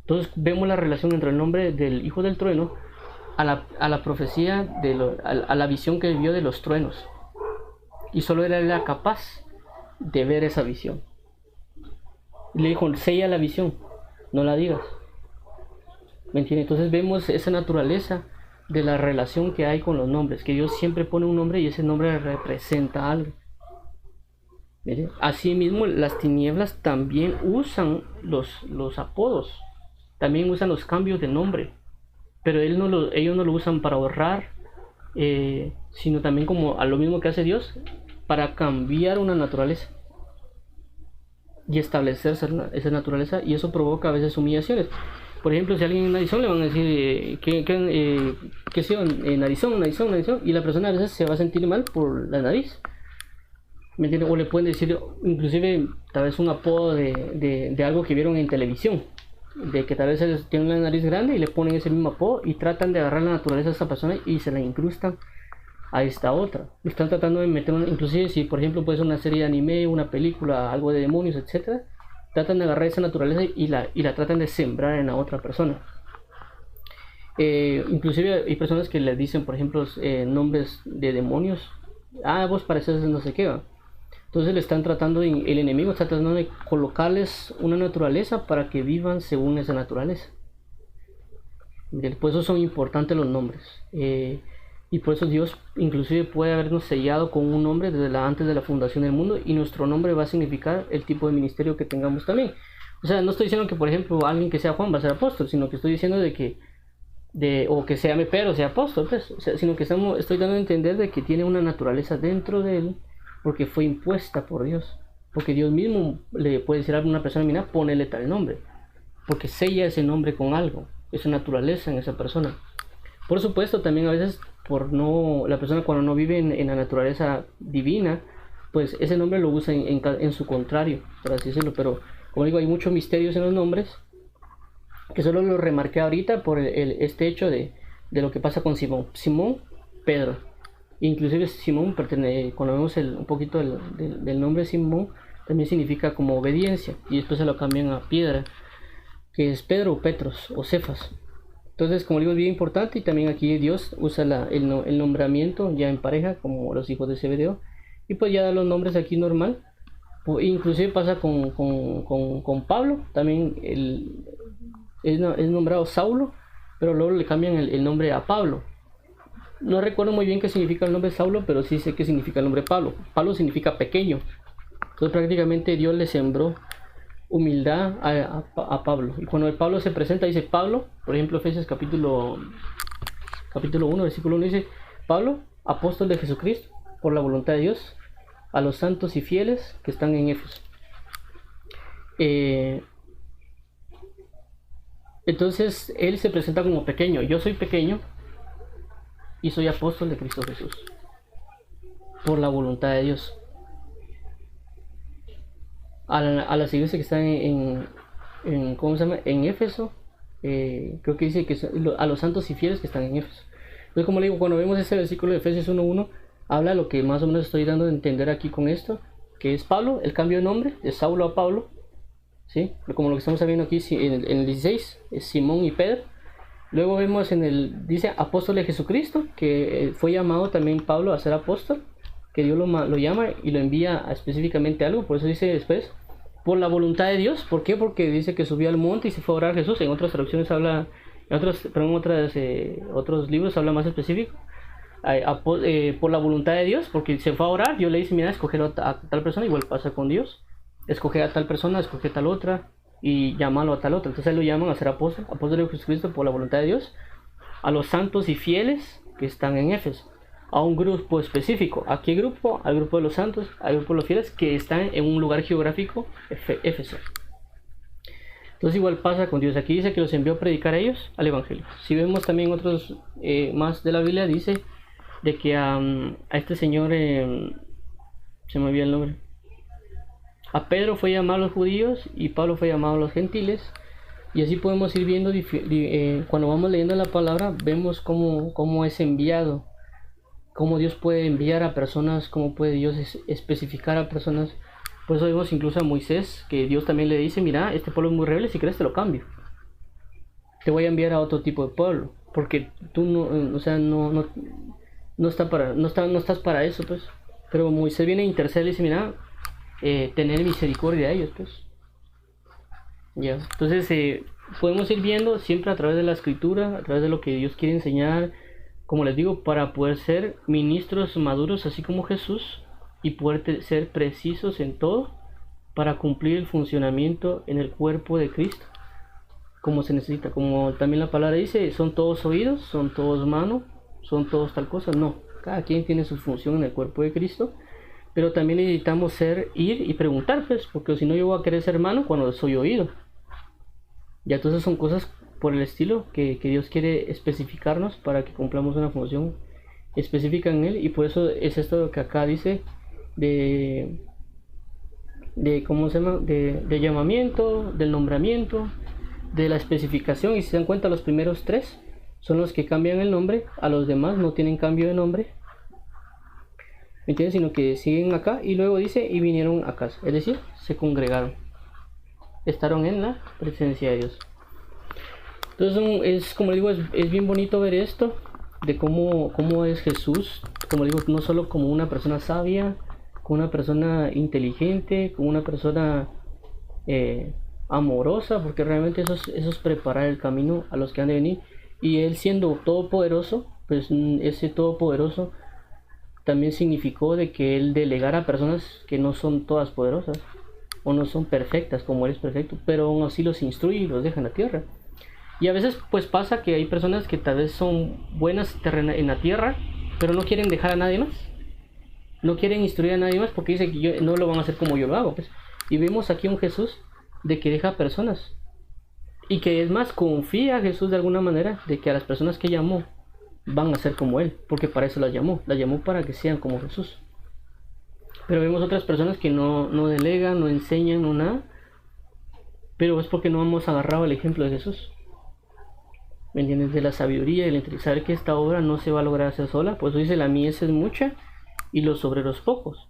Entonces vemos la relación entre el nombre del hijo del trueno a la profecía, a la visión que vio de los truenos. Y solo él era capaz de ver esa visión. Y le dijo: sella la visión, no la digas. ¿Me entiendes? Entonces vemos esa naturaleza de la relación que hay con los nombres, que Dios siempre pone un nombre y ese nombre representa algo. Asimismo, las tinieblas también usan los apodos, también usan los cambios de nombre, pero ellos no lo usan para ahorrar, sino también como a lo mismo que hace Dios, para cambiar una naturaleza y establecer esa naturaleza, y eso provoca a veces humillaciones. Por ejemplo, si alguien en narizón, le van a decir que sea narizón, y la persona a veces se va a sentir mal por la nariz, ¿me entiendes? O le pueden decir inclusive tal vez un apodo de algo que vieron en televisión, de que tal vez ellos tienen la nariz grande y le ponen ese mismo apodo y tratan de agarrar la naturaleza de esa persona y se la incrustan a esta otra. Están tratando de meter inclusive si por ejemplo puede ser una serie de anime, una película, algo de demonios, etcétera, tratan de agarrar esa naturaleza y la tratan de sembrar en la otra persona. Inclusive hay personas que les dicen, por ejemplo, nombres de demonios. Vos pareces no sé qué, ¿va? Entonces le están tratando, el enemigo está tratando de colocarles una naturaleza para que vivan según esa naturaleza. Por eso son importantes los nombres. Y por eso Dios inclusive puede habernos sellado con un nombre desde antes de la fundación del mundo, y nuestro nombre va a significar el tipo de ministerio que tengamos también. O sea, no estoy diciendo que por ejemplo alguien que sea Juan va a ser apóstol, sino que estoy diciendo o que se llame Pedro sea apóstol, pues. O sea, sino que estoy dando a entender de que tiene una naturaleza dentro de él, porque fue impuesta por Dios. Porque Dios mismo le puede decir a una persona: mira, ponele tal nombre, porque sella ese nombre con algo, esa naturaleza en esa persona. Por supuesto, también a veces la persona cuando no vive en la naturaleza divina, pues ese nombre lo usa en su contrario, por así decirlo. Pero como digo, hay muchos misterios en los nombres que solo lo remarqué ahorita por este hecho de lo que pasa con Simón. Simón, Pedro. Inclusive Simón, cuando vemos un poquito del nombre Simón, también significa como obediencia, y después se lo cambian a piedra, que es Pedro o Petros o Cefas. Entonces, como digo, es bien importante, y también aquí Dios usa el nombramiento ya en pareja, como los hijos de Zebedeo, y pues ya da los nombres aquí normal. Inclusive pasa con Pablo, también es nombrado Saulo, pero luego le cambian el nombre a Pablo. No recuerdo muy bien qué significa el nombre Saulo, pero sí sé qué significa el nombre Pablo. Pablo significa pequeño. Entonces prácticamente Dios le sembró humildad a Pablo. Y cuando el Pablo se presenta, dice Pablo, por ejemplo, Efesios capítulo 1, versículo 1, dice: Pablo, apóstol de Jesucristo, por la voluntad de Dios, a los santos y fieles que están en Éfeso. Entonces él se presenta como pequeño. Yo soy pequeño y soy apóstol de Cristo Jesús, por la voluntad de Dios. A las iglesias que están ¿cómo se llama? En Éfeso, creo que dice que a los santos y fieles que están en Éfeso. Entonces, como le digo, cuando vemos ese versículo de Efesios 1:1, habla lo que más o menos estoy dando a entender aquí con esto, que es Pablo, el cambio de nombre de Saulo a Pablo, ¿sí? Como lo que estamos viendo aquí en el 16, es Simón y Pedro. Luego vemos dice apóstol de Jesucristo, que fue llamado también Pablo a ser apóstol, que Dios lo llama y lo envía a algo. Por eso dice después, por la voluntad de Dios. ¿Por qué? Porque dice que subió al monte y se fue a orar a Jesús. En otras traducciones habla, otros libros habla más específico. Por la voluntad de Dios, porque se fue a orar. Dios le dice: mira, escoger a tal persona. Igual pasa con Dios, escoger a tal persona, escoger a tal otra y llamarlo a tal otra. Entonces lo llaman a ser apóstol de Jesucristo por la voluntad de Dios, a los santos y fieles que están en Éfeso, a un grupo específico. ¿A qué grupo? Al grupo de los santos, al grupo de los fieles que están en un lugar geográfico, Éfeso. Entonces igual pasa con Dios. Aquí dice que los envió a predicar a ellos al evangelio. Si vemos también otros más de la Biblia, dice de que a este señor, se me olvidó el nombre, a Pedro fue llamado a los judíos y Pablo fue llamado a los gentiles. Y así podemos ir viendo, cuando vamos leyendo la palabra, vemos cómo es enviado, cómo Dios puede enviar a personas, cómo puede Dios especificar a personas. Por eso vemos incluso a Moisés, que Dios también le dice: mira, este pueblo es muy rebelde, si quieres te lo cambio, te voy a enviar a otro tipo de pueblo, porque tú no estás para eso, pues. Pero Moisés viene a interceder y dice: mira, tener misericordia de ellos, pues. Ya. Entonces podemos ir viendo siempre a través de la escritura, a través de lo que Dios quiere enseñar, como les digo, para poder ser ministros maduros así como Jesús, y poder ser precisos en todo para cumplir el funcionamiento en el cuerpo de Cristo como se necesita. Como también la palabra dice, son todos oídos, son todos manos, son todos tal cosa. No, cada quien tiene su función en el cuerpo de Cristo, pero también necesitamos ir y preguntar, pues, porque si no, yo voy a querer ser mano cuando soy oído. Ya, entonces son cosas por el estilo que Dios quiere especificarnos para que cumplamos una función específica en Él. Y por eso es esto que acá dice de ¿cómo se llama? De llamamiento, del nombramiento, de la especificación. Y si se dan cuenta, los primeros tres son los que cambian el nombre, a los demás no tienen cambio de nombre, ¿me entiendes? Sino que siguen acá. Y luego dice: y vinieron a casa, es decir, se congregaron, estaron en la presencia de Dios. Entonces es, como digo, es bien bonito ver esto de cómo es Jesús, como digo, no solo como una persona sabia, como una persona inteligente, como una persona amorosa, porque realmente eso es preparar el camino a los que han de venir. Y Él, siendo todopoderoso, pues ese todopoderoso también significó de que Él delegara a personas que no son todas poderosas o no son perfectas como Él es perfecto, pero aún así los instruye y los deja en la tierra. Y a veces pues pasa que hay personas que tal vez son buenas en la tierra, pero no quieren dejar a nadie más, no quieren instruir a nadie más, porque dicen que no lo van a hacer como yo lo hago, pues. Y vemos aquí un Jesús de que deja personas, y que es más, confía a Jesús de alguna manera de que a las personas que llamó van a ser como Él, porque para eso las llamó para que sean como Jesús. Pero vemos otras personas que no delegan, no enseñan, no nada. Pero es porque no hemos agarrado el ejemplo de Jesús. ¿Me entiendes? De la sabiduría y el saber que esta obra no se va a lograr hacer sola. Por eso dice, la mies es mucha y los obreros pocos.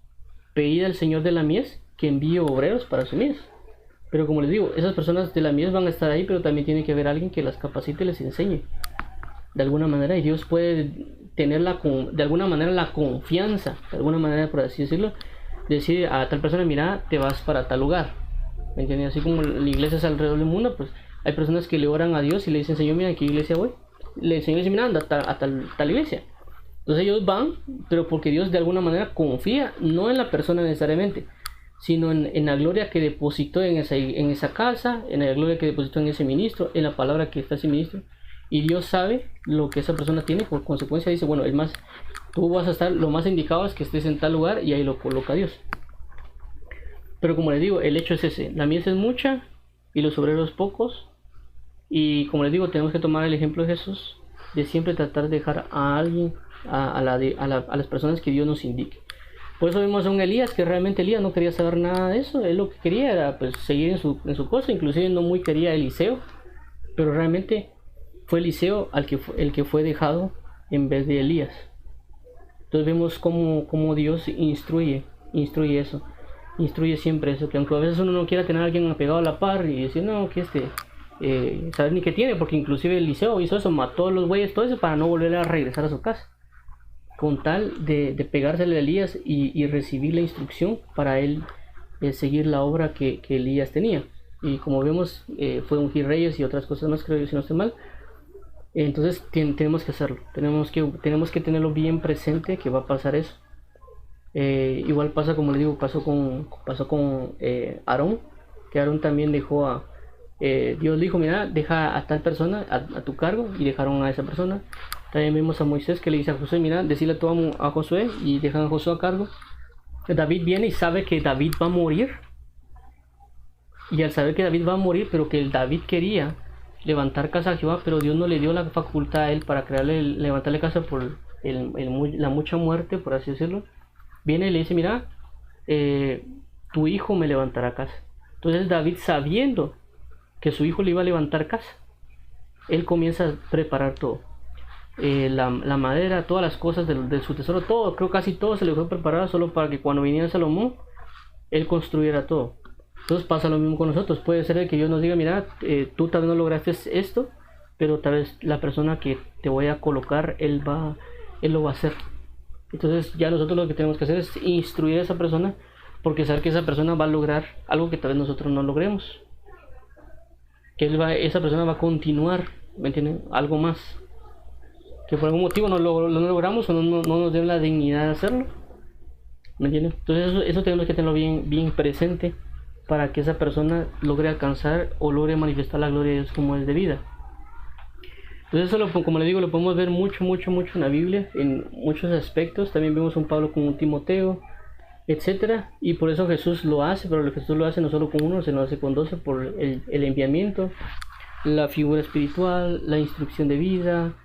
Pedid al Señor de la mies que envíe obreros para su mies. Pero como les digo, esas personas de la mies van a estar ahí, pero también tiene que haber alguien que las capacite y les enseñe. De alguna manera, y Dios puede tener de alguna manera la confianza, de alguna manera, por así decirlo, decir a tal persona, mira, te vas para tal lugar. ¿Me entiendes? Así como la iglesia es alrededor del mundo, pues hay personas que le oran a Dios y le dicen, Señor, mira, ¿a qué iglesia voy? El Señor dice, mira, anda a tal iglesia. Entonces ellos van, pero porque Dios de alguna manera confía, no en la persona necesariamente, sino en la gloria que depositó en esa casa, en la gloria que depositó en ese ministro, en la palabra que está ese ministro. Y Dios sabe lo que esa persona tiene, por consecuencia dice, bueno, tú vas a estar, lo más indicado es que estés en tal lugar, y ahí lo coloca Dios. Pero como les digo, el hecho es ese, la mies es mucha y los obreros pocos, y como les digo, tenemos que tomar el ejemplo de Jesús, de siempre tratar de dejar a alguien, a las personas que Dios nos indique. Por eso vemos a un Elías, que realmente Elías no quería saber nada de eso, él lo que quería era pues seguir en su cosa, inclusive no muy quería a Eliseo, pero realmente fue Eliseo el que fue dejado en vez de Elías. Entonces vemos cómo Dios instruye eso, instruye siempre eso, que aunque a veces uno no quiera tener a alguien apegado a la par y decir, no, que saber ni qué tiene, porque inclusive Eliseo hizo eso, mató a los bueyes, todo eso para no volver a regresar a su casa, con tal de pegársele a Elías y recibir la instrucción para él seguir la obra que Elías tenía. Y como vemos, fue ungir reyes y otras cosas más, creo yo, si no estoy mal. Entonces tenemos que hacerlo, tenemos que tenerlo bien presente que va a pasar eso. Igual pasa, como les digo, pasó con Aarón, que Aarón también dejó Dios le dijo, mira, deja a tal persona a tu cargo, y dejaron a esa persona. También vemos a Moisés que le dice a Josué, mira, decirle tú a Josué, y dejan a Josué a cargo. David viene y sabe que David va a morir, y al saber que David va a morir, pero que David quería levantar casa a Jehová, pero Dios no le dio la facultad a él para levantarle casa por la mucha muerte, por así decirlo. Viene y le dice, mira, tu hijo me levantará casa. Entonces David, sabiendo que su hijo le iba a levantar casa, él comienza a preparar todo, la madera, todas las cosas de su tesoro, todo, creo casi todo se le fue preparado solo para que cuando viniera Salomón, él construyera todo. Entonces pasa lo mismo con nosotros. Puede ser que Dios nos diga, mira, tú tal vez no lograste esto, pero tal vez la persona que te voy a colocar, él lo va a hacer. Entonces ya nosotros lo que tenemos que hacer es instruir a esa persona, porque saber que esa persona va a lograr algo que tal vez nosotros no logremos, que esa persona va a continuar, ¿me entienden? Algo más, que por algún motivo no logramos, o no nos den la dignidad de hacerlo, ¿me entienden? Entonces eso tenemos que tenerlo bien presente, para que esa persona logre alcanzar o logre manifestar la gloria de Dios como es debida. Entonces eso, como les digo, lo podemos ver mucho en la Biblia, en muchos aspectos. También vemos a un Pablo con un Timoteo, etcétera, y por eso Jesús lo hace, pero Jesús lo hace no solo con uno, sino lo hace con 12, por el enviamiento, la figura espiritual, la instrucción de vida,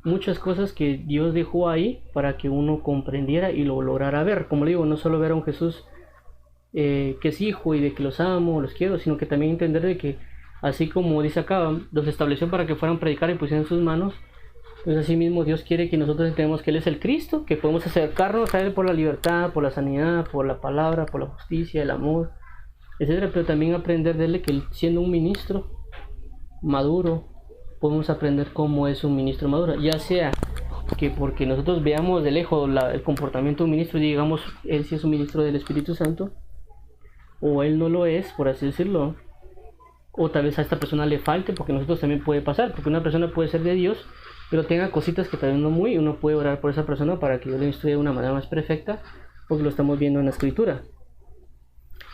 muchas cosas que Dios dejó ahí para que uno comprendiera y lo lograra ver. Como le digo, no solo ver a un Jesús que es hijo y de que los amo, los quiero, sino que también entender de que, así como dice acá, los estableció para que fueran a predicar y pusieran sus manos, pues así mismo Dios quiere que nosotros entendamos que Él es el Cristo, que podemos acercarnos a Él por la libertad, por la sanidad, por la palabra, por la justicia, el amor, etcétera, pero también aprender de Él, que Él, siendo un ministro maduro, podemos aprender cómo es un ministro maduro, ya sea que porque nosotros veamos de lejos el comportamiento de un ministro y digamos, Él sí es un ministro del Espíritu Santo, o él no lo es, por así decirlo, o tal vez a esta persona le falte, porque nosotros también puede pasar, porque una persona puede ser de Dios, pero tenga cositas que tal vez no muy, uno puede orar por esa persona para que Dios le instruya de una manera más perfecta, porque lo estamos viendo en la escritura.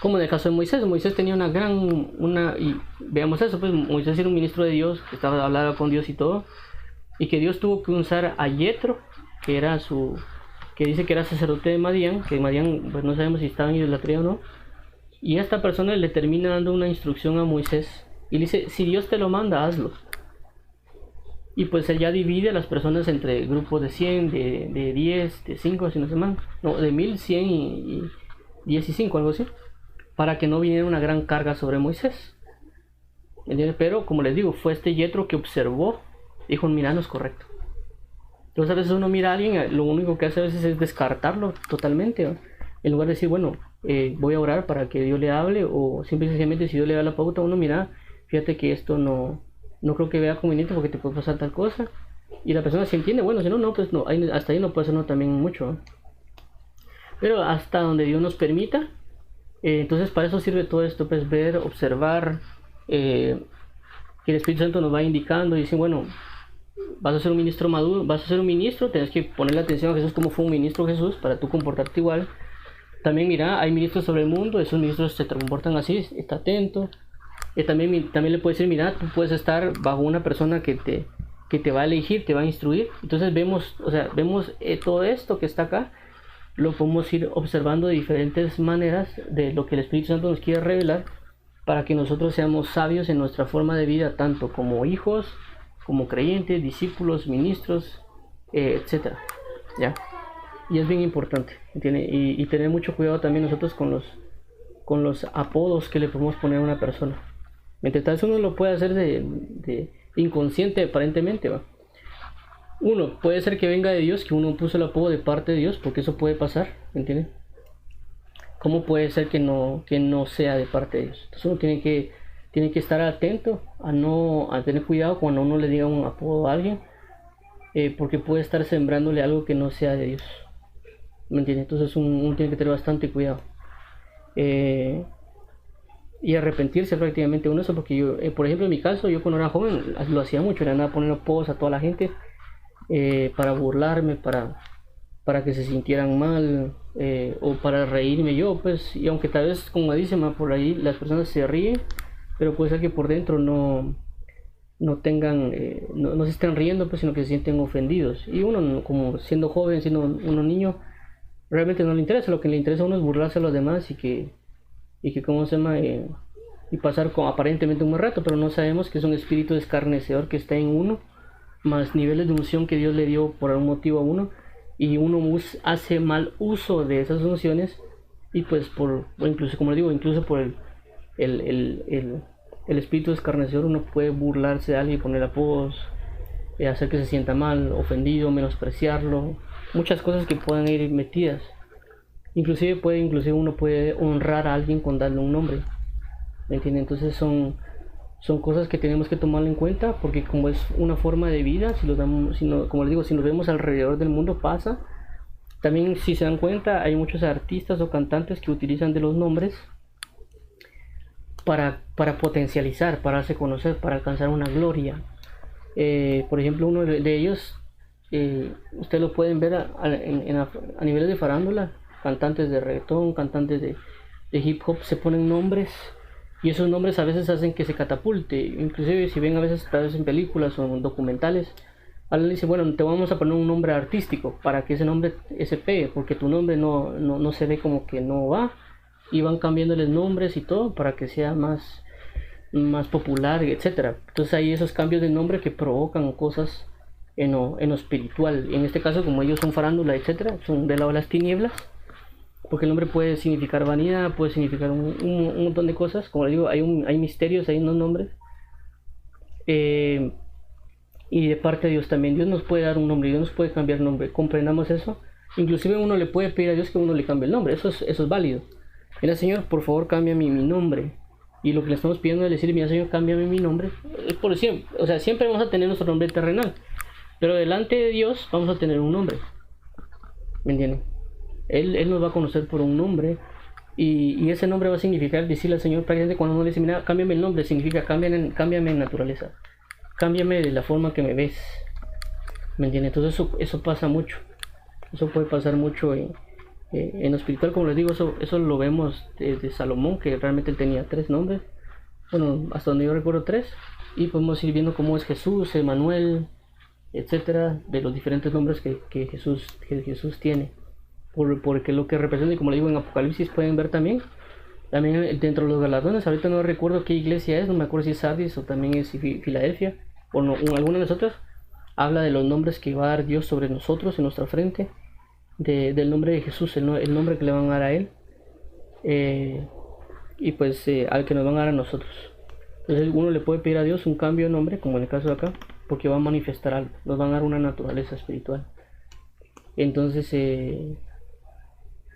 Como en el caso de Moisés tenía y veamos eso, pues Moisés era un ministro de Dios, que hablaba con Dios y todo, y que Dios tuvo que usar a Yetro, que dice que era sacerdote de Madián, que Madián, pues no sabemos si estaba en idolatría o no. Y esta persona le termina dando una instrucción a Moisés y le dice, si Dios te lo manda, hazlo. Y pues él ya divide a las personas entre grupos de 100, de 10, de 5, si no se mal. No, de 1000, 100 10 y 5, algo así, para que no viniera una gran carga sobre Moisés. ¿Entiendes? Pero como les digo, fue este Yetro que observó, dijo, mira, no es correcto. Entonces a veces uno mira a alguien, lo único que hace a veces es descartarlo totalmente, ¿no? En lugar de decir, bueno, voy a orar para que Dios le hable, o simplemente si Dios le da la pauta, uno mira, fíjate que esto no creo que vea conveniente porque te puede pasar tal cosa. Y la persona se entiende, bueno, si no, no, pues no, hasta ahí no puede hacerlo también mucho, ¿no? Pero hasta donde Dios nos permita, entonces para eso sirve todo esto, pues ver, observar, que el Espíritu Santo nos va indicando y dice, bueno, vas a ser un ministro maduro, vas a ser un ministro, tienes que ponerle atención a Jesús como fue un ministro Jesús para tú comportarte igual. También mira, hay ministros sobre el mundo, esos ministros se comportan así, está atento. También le puedes decir, mira, tú puedes estar bajo una persona que te va a elegir, te va a instruir. Entonces vemos todo esto que está acá, lo podemos ir observando de diferentes maneras de lo que el Espíritu Santo nos quiere revelar para que nosotros seamos sabios en nuestra forma de vida, tanto como hijos, como creyentes, discípulos, ministros, etcétera. ¿Ya? Y es bien importante, ¿entiende? Y tener mucho cuidado también nosotros con los apodos que le podemos poner a una persona. Mientras tanto uno lo puede hacer de inconsciente aparentemente, ¿va? Uno, puede ser que venga de Dios, que uno puso el apodo de parte de Dios, porque eso puede pasar, ¿entiende? ¿Cómo puede ser que no sea de parte de Dios? Entonces uno tiene que estar atento a tener cuidado cuando uno le diga un apodo a alguien, porque puede estar sembrándole algo que no sea de Dios, ¿me entiende? Entonces uno tiene que tener bastante cuidado. Y arrepentirse prácticamente uno eso, porque yo, por ejemplo en mi caso, yo cuando era joven lo hacía mucho, le andaba poniendo apodos a toda la gente, para burlarme, para que se sintieran mal, o para reírme yo, pues, y aunque tal vez, como dicen, por ahí las personas se ríen, pero puede ser que por dentro no tengan, no se estén riendo, pues, sino que se sienten ofendidos. Y uno, como siendo joven, siendo uno niño, realmente no le interesa. Lo que le interesa a uno es burlarse a los demás y que ¿cómo se llama? Y pasar aparentemente un buen rato, pero no sabemos que es un espíritu escarnecedor que está en uno, más niveles de unción que Dios le dio por algún motivo a uno, y uno hace mal uso de esas unciones, y pues incluso, como le digo, incluso por el espíritu escarnecedor, uno puede burlarse de alguien, poner apodos, hacer que se sienta mal, ofendido, menospreciarlo, muchas cosas que puedan ir metidas. Inclusive uno puede honrar a alguien con darle un nombre, ¿me entiende? Entonces son cosas que tenemos que tomar en cuenta, porque como es una forma de vida, como les digo, si nos vemos alrededor del mundo pasa. También, si se dan cuenta, hay muchos artistas o cantantes que utilizan de los nombres para potencializar, para darse conocer, para alcanzar una gloria. Por ejemplo, uno de ellos, ustedes lo pueden ver a niveles de farándula, cantantes de reggaetón, cantantes de hip hop, se ponen nombres, y esos nombres a veces hacen que se catapulte. Inclusive si ven a veces en películas o en documentales, alguien dice, bueno, te vamos a poner un nombre artístico para que ese nombre se pegue, porque tu nombre no se ve como que no va, y van cambiándoles nombres y todo para que sea más popular, etcétera. Entonces hay esos cambios de nombre que provocan cosas en lo espiritual. En este caso, como ellos son farándula, etcétera, son del lado de las tinieblas, porque el nombre puede significar vanidad, puede significar un montón de cosas. Como les digo, hay misterios, hay unos nombres, y de parte de Dios también. Dios nos puede dar un nombre, Dios nos puede cambiar el nombre, comprendamos eso. Inclusive uno le puede pedir a Dios que uno le cambie el nombre, eso es válido. Mira, Señor, por favor cámbiame mi nombre. Y lo que le estamos pidiendo es decir, mira, Señor, cámbiame mi nombre. Es por siempre, o sea, siempre vamos a tener nuestro nombre terrenal, pero delante de Dios vamos a tener un nombre, ¿me entienden? Él nos va a conocer por un nombre, y ese nombre va a significar decirle al Señor, prácticamente cuando uno le dice, mira, cámbiame el nombre, significa cámbiame en naturaleza, cámbiame de la forma que me ves, ¿me entiendes? Entonces eso pasa mucho, eso puede pasar mucho en lo espiritual. Como les digo, eso lo vemos desde Salomón, que realmente él tenía 3 nombres, bueno, hasta donde yo recuerdo 3, y podemos ir viendo cómo es Jesús, Emanuel, etcétera, de los diferentes nombres que Jesús tiene, porque lo que representa. Y como le digo, en Apocalipsis pueden ver también dentro de los galardones, ahorita no recuerdo qué iglesia es, no me acuerdo si es Sardis o también es Filadelfia, o no, alguna de nosotras, habla de los nombres que va a dar Dios sobre nosotros, en nuestra frente, del nombre de Jesús, el nombre que le van a dar a él. eh, y pues al que nos van a dar a nosotros. Entonces uno le puede pedir a Dios un cambio de nombre, como en el caso de acá, porque va a manifestar algo, nos van a dar una naturaleza espiritual. Entonces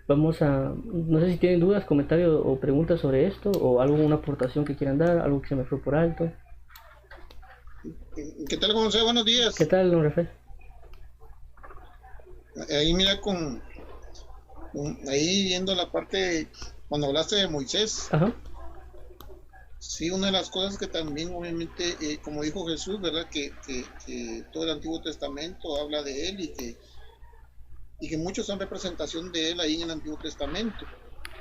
vamos a, no sé si tienen dudas, comentarios o preguntas sobre esto, o alguna aportación que quieran dar, algo que se me fue por alto. ¿Qué tal, José? Buenos ¿Qué días. tal, don Rafael? Ahí mira ahí viendo la parte, cuando hablaste de Moisés, Ajá, sí, una de las cosas que también obviamente, como dijo Jesús, ¿verdad? Que todo el Antiguo Testamento habla de él y que muchos son representación de él ahí en el Antiguo Testamento.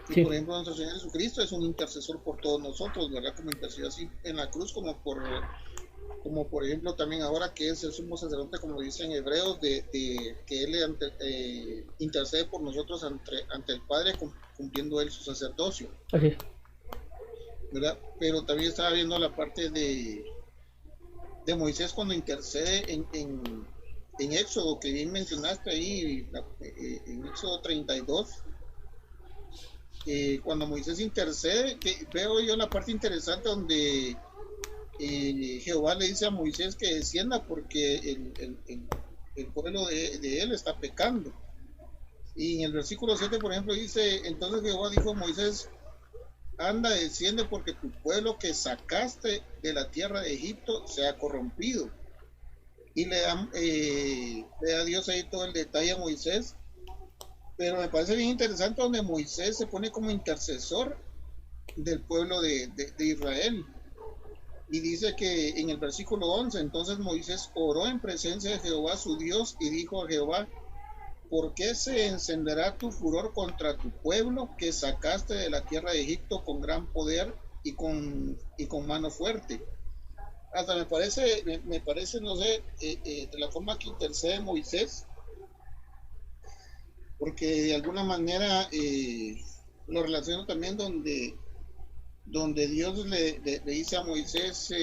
Y sí, por ejemplo, nuestro Señor Jesucristo es un intercesor por todos nosotros, ¿verdad? Como intercedió así en la cruz, como por ejemplo también ahora que es el sumo sacerdote, como dicen Hebreos, de que él intercede por nosotros ante el Padre, cumpliendo él su sacerdocio, así es. ¿verdad? Pero también estaba viendo la parte de Moisés cuando intercede en Éxodo, que bien mencionaste ahí, en Éxodo 32, cuando Moisés intercede, que veo yo la parte interesante donde Jehová le dice a Moisés que descienda porque el pueblo de él está pecando. Y en el versículo 7, por ejemplo, dice, entonces Jehová dijo a Moisés, anda, desciende porque tu pueblo que sacaste de la tierra de Egipto se ha corrompido. Y le da Dios ahí todo el detalle a Moisés. Pero me parece bien interesante donde Moisés se pone como intercesor del pueblo de Israel. Y dice que en el versículo 11, entonces Moisés oró en presencia de Jehová su Dios y dijo a Jehová, ¿por qué se encenderá tu furor contra tu pueblo que sacaste de la tierra de Egipto con gran poder y con mano fuerte? Hasta me parece, no sé, de la forma que intercede Moisés, porque de alguna manera lo relaciono también donde Dios le dice a Moisés,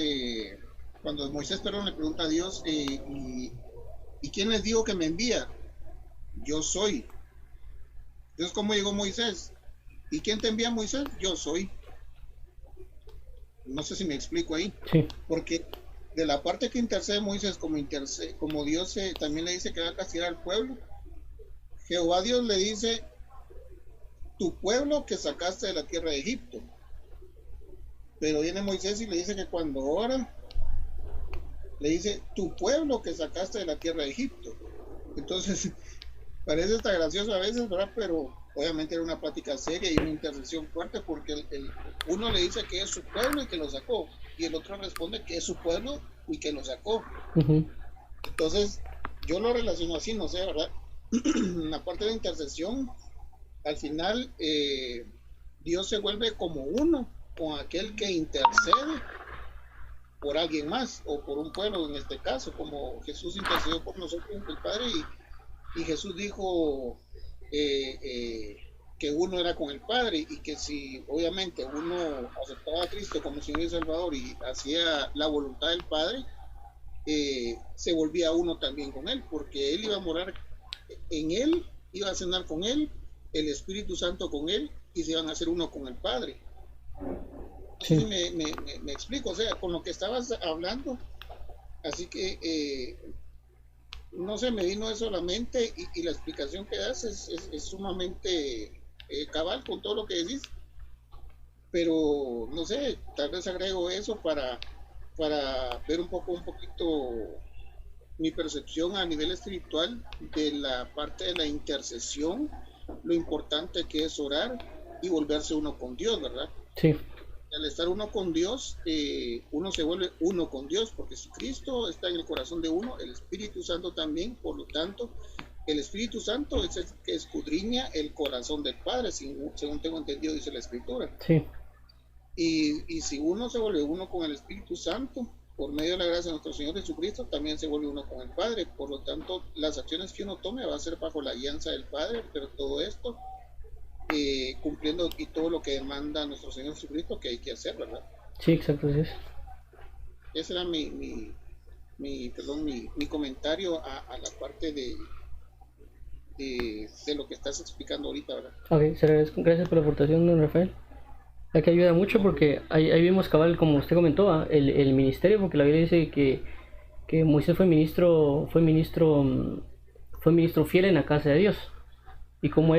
cuando Moisés, perdón, le pregunta a Dios, ¿y quién les dijo que me envía? Yo soy. Entonces, ¿cómo llegó Moisés? ¿Y quién te envía, Moisés? Yo soy. No sé si me explico ahí. Sí, Porque de la parte que intercede Moisés, como Dios también le dice que va a castigar al pueblo, Jehová Dios le dice, tu pueblo que sacaste de la tierra de Egipto. Pero viene Moisés y le dice que cuando ora, le dice, tu pueblo que sacaste de la tierra de Egipto. Entonces, parece hasta gracioso a veces, ¿verdad? Pero obviamente era una plática seria y una intercesión fuerte porque uno le dice que es su pueblo y que lo sacó, y el otro responde que es su pueblo y que lo sacó. uh-huh. Entonces, yo lo relaciono así, no sé, ¿verdad? La parte de intercesión, al final, Dios se vuelve como uno con aquel que intercede por alguien más o por un pueblo en este caso, como Jesús intercedió por nosotros ante el Padre y Jesús dijo que uno era con el Padre y que si obviamente uno aceptaba a Cristo como Señor y Salvador y hacía la voluntad del Padre, se volvía uno también con Él, porque Él iba a morar en Él, iba a cenar con Él, el Espíritu Santo con Él y se iban a hacer uno con el Padre. No sé si Sí, me explico, o sea, con lo que estabas hablando, así que no sé, me vino eso a la mente y la explicación que das es sumamente cabal con todo lo que decís, pero no sé, tal vez agrego eso para ver un poquito mi percepción a nivel espiritual de la parte de la intercesión, lo importante que es orar y volverse uno con Dios, ¿verdad? sí, Al estar uno con Dios, uno se vuelve uno con Dios, porque si Cristo está en el corazón de uno, el Espíritu Santo también, por lo tanto, el Espíritu Santo es el que escudriña el corazón del Padre, según tengo entendido, dice la Escritura. sí, Y si uno se vuelve uno con el Espíritu Santo, por medio de la gracia de nuestro Señor Jesucristo, también se vuelve uno con el Padre. Por lo tanto, las acciones que uno tome va a ser bajo la alianza del Padre, pero todo esto cumpliendo y todo lo que demanda nuestro Señor Jesucristo que hay que hacer, ¿verdad? sí, exacto, así es. Ese era mi comentario a la parte de lo que estás explicando ahorita, ¿verdad? Ok, se agradezco. Gracias por la aportación, don Rafael. La que ayuda mucho No, porque ahí vimos cabal, como usted comentó, el ministerio, porque la Biblia dice que Moisés fue ministro fiel en la casa de Dios. Y como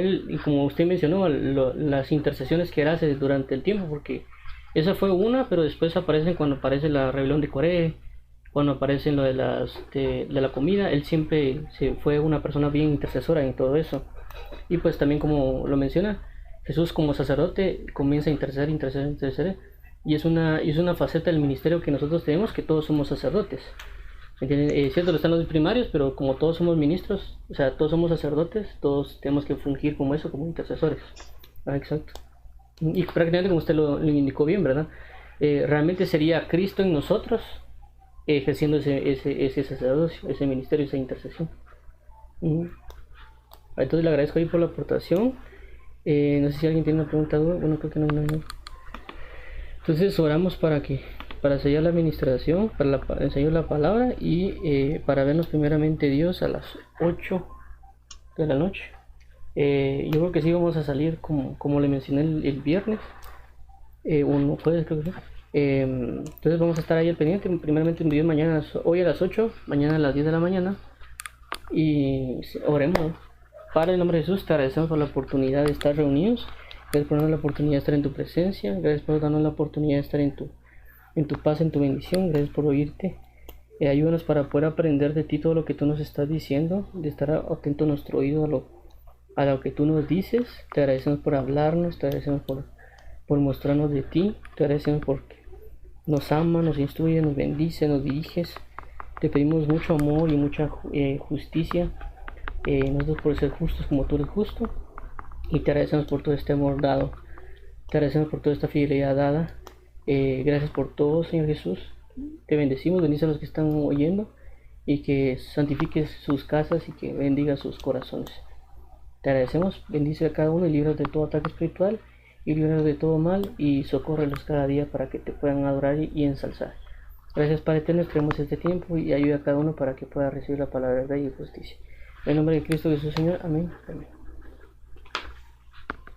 usted mencionó, las intercesiones que él hace durante el tiempo, porque esa fue una, pero después aparecen cuando aparece la rebelión de Corea, cuando aparece lo de la comida, él siempre se fue una persona bien intercesora en todo eso. Y pues también como lo menciona, Jesús como sacerdote comienza a interceder, interceder, interceder. Y es una faceta del ministerio que nosotros tenemos, que todos somos sacerdotes. Es cierto, están los primarios, pero como todos somos ministros, o sea, todos somos sacerdotes, todos tenemos que fungir como eso, como intercesores. Ah, exacto. Y prácticamente como usted lo indicó bien, ¿verdad? Realmente sería Cristo en nosotros ejerciendo ese sacerdocio, ese ministerio, esa intercesión. Entonces le agradezco ahí por la aportación. No sé si alguien tiene una pregunta, bueno, creo que no, no. Entonces oramos para sellar la administración, para enseñar la palabra y para vernos primeramente Dios a las 8 de la noche. Yo creo que sí vamos a salir como le mencioné el viernes, un jueves creo que sí. Entonces vamos a estar ahí al pendiente, primeramente un video mañana, hoy a las 8, mañana a las 10 de la mañana y oremos. Padre, en el nombre de Jesús, te agradecemos por la oportunidad de estar reunidos. Gracias por darnos la oportunidad de estar en tu presencia. Gracias por darnos la oportunidad de estar en tu paz, en tu bendición. Gracias por oírte. Ayúdanos para poder aprender de ti todo lo que tú nos estás diciendo, de estar atento a nuestro oído a lo que tú nos dices. Te agradecemos por hablarnos, te agradecemos por mostrarnos de ti. Te agradecemos porque nos ama, nos instruye, nos bendice, nos diriges. Te pedimos mucho amor y mucha justicia. Nosotros por ser justos como tú eres justo, y te agradecemos por todo este amor dado, te agradecemos por toda esta fidelidad dada. Gracias por todo, Señor Jesús. Te bendecimos, bendice a los que están oyendo y que santifiques sus casas y que bendiga sus corazones. Te agradecemos, bendice a cada uno y líbralos de todo ataque espiritual y líbralos de todo mal y socórrelos cada día para que te puedan adorar y ensalzar. Gracias, Padre eterno, traemos este tiempo y ayuda a cada uno para que pueda recibir la palabra de verdad y justicia. En el nombre de Cristo Jesús, Señor. Amén. Amén.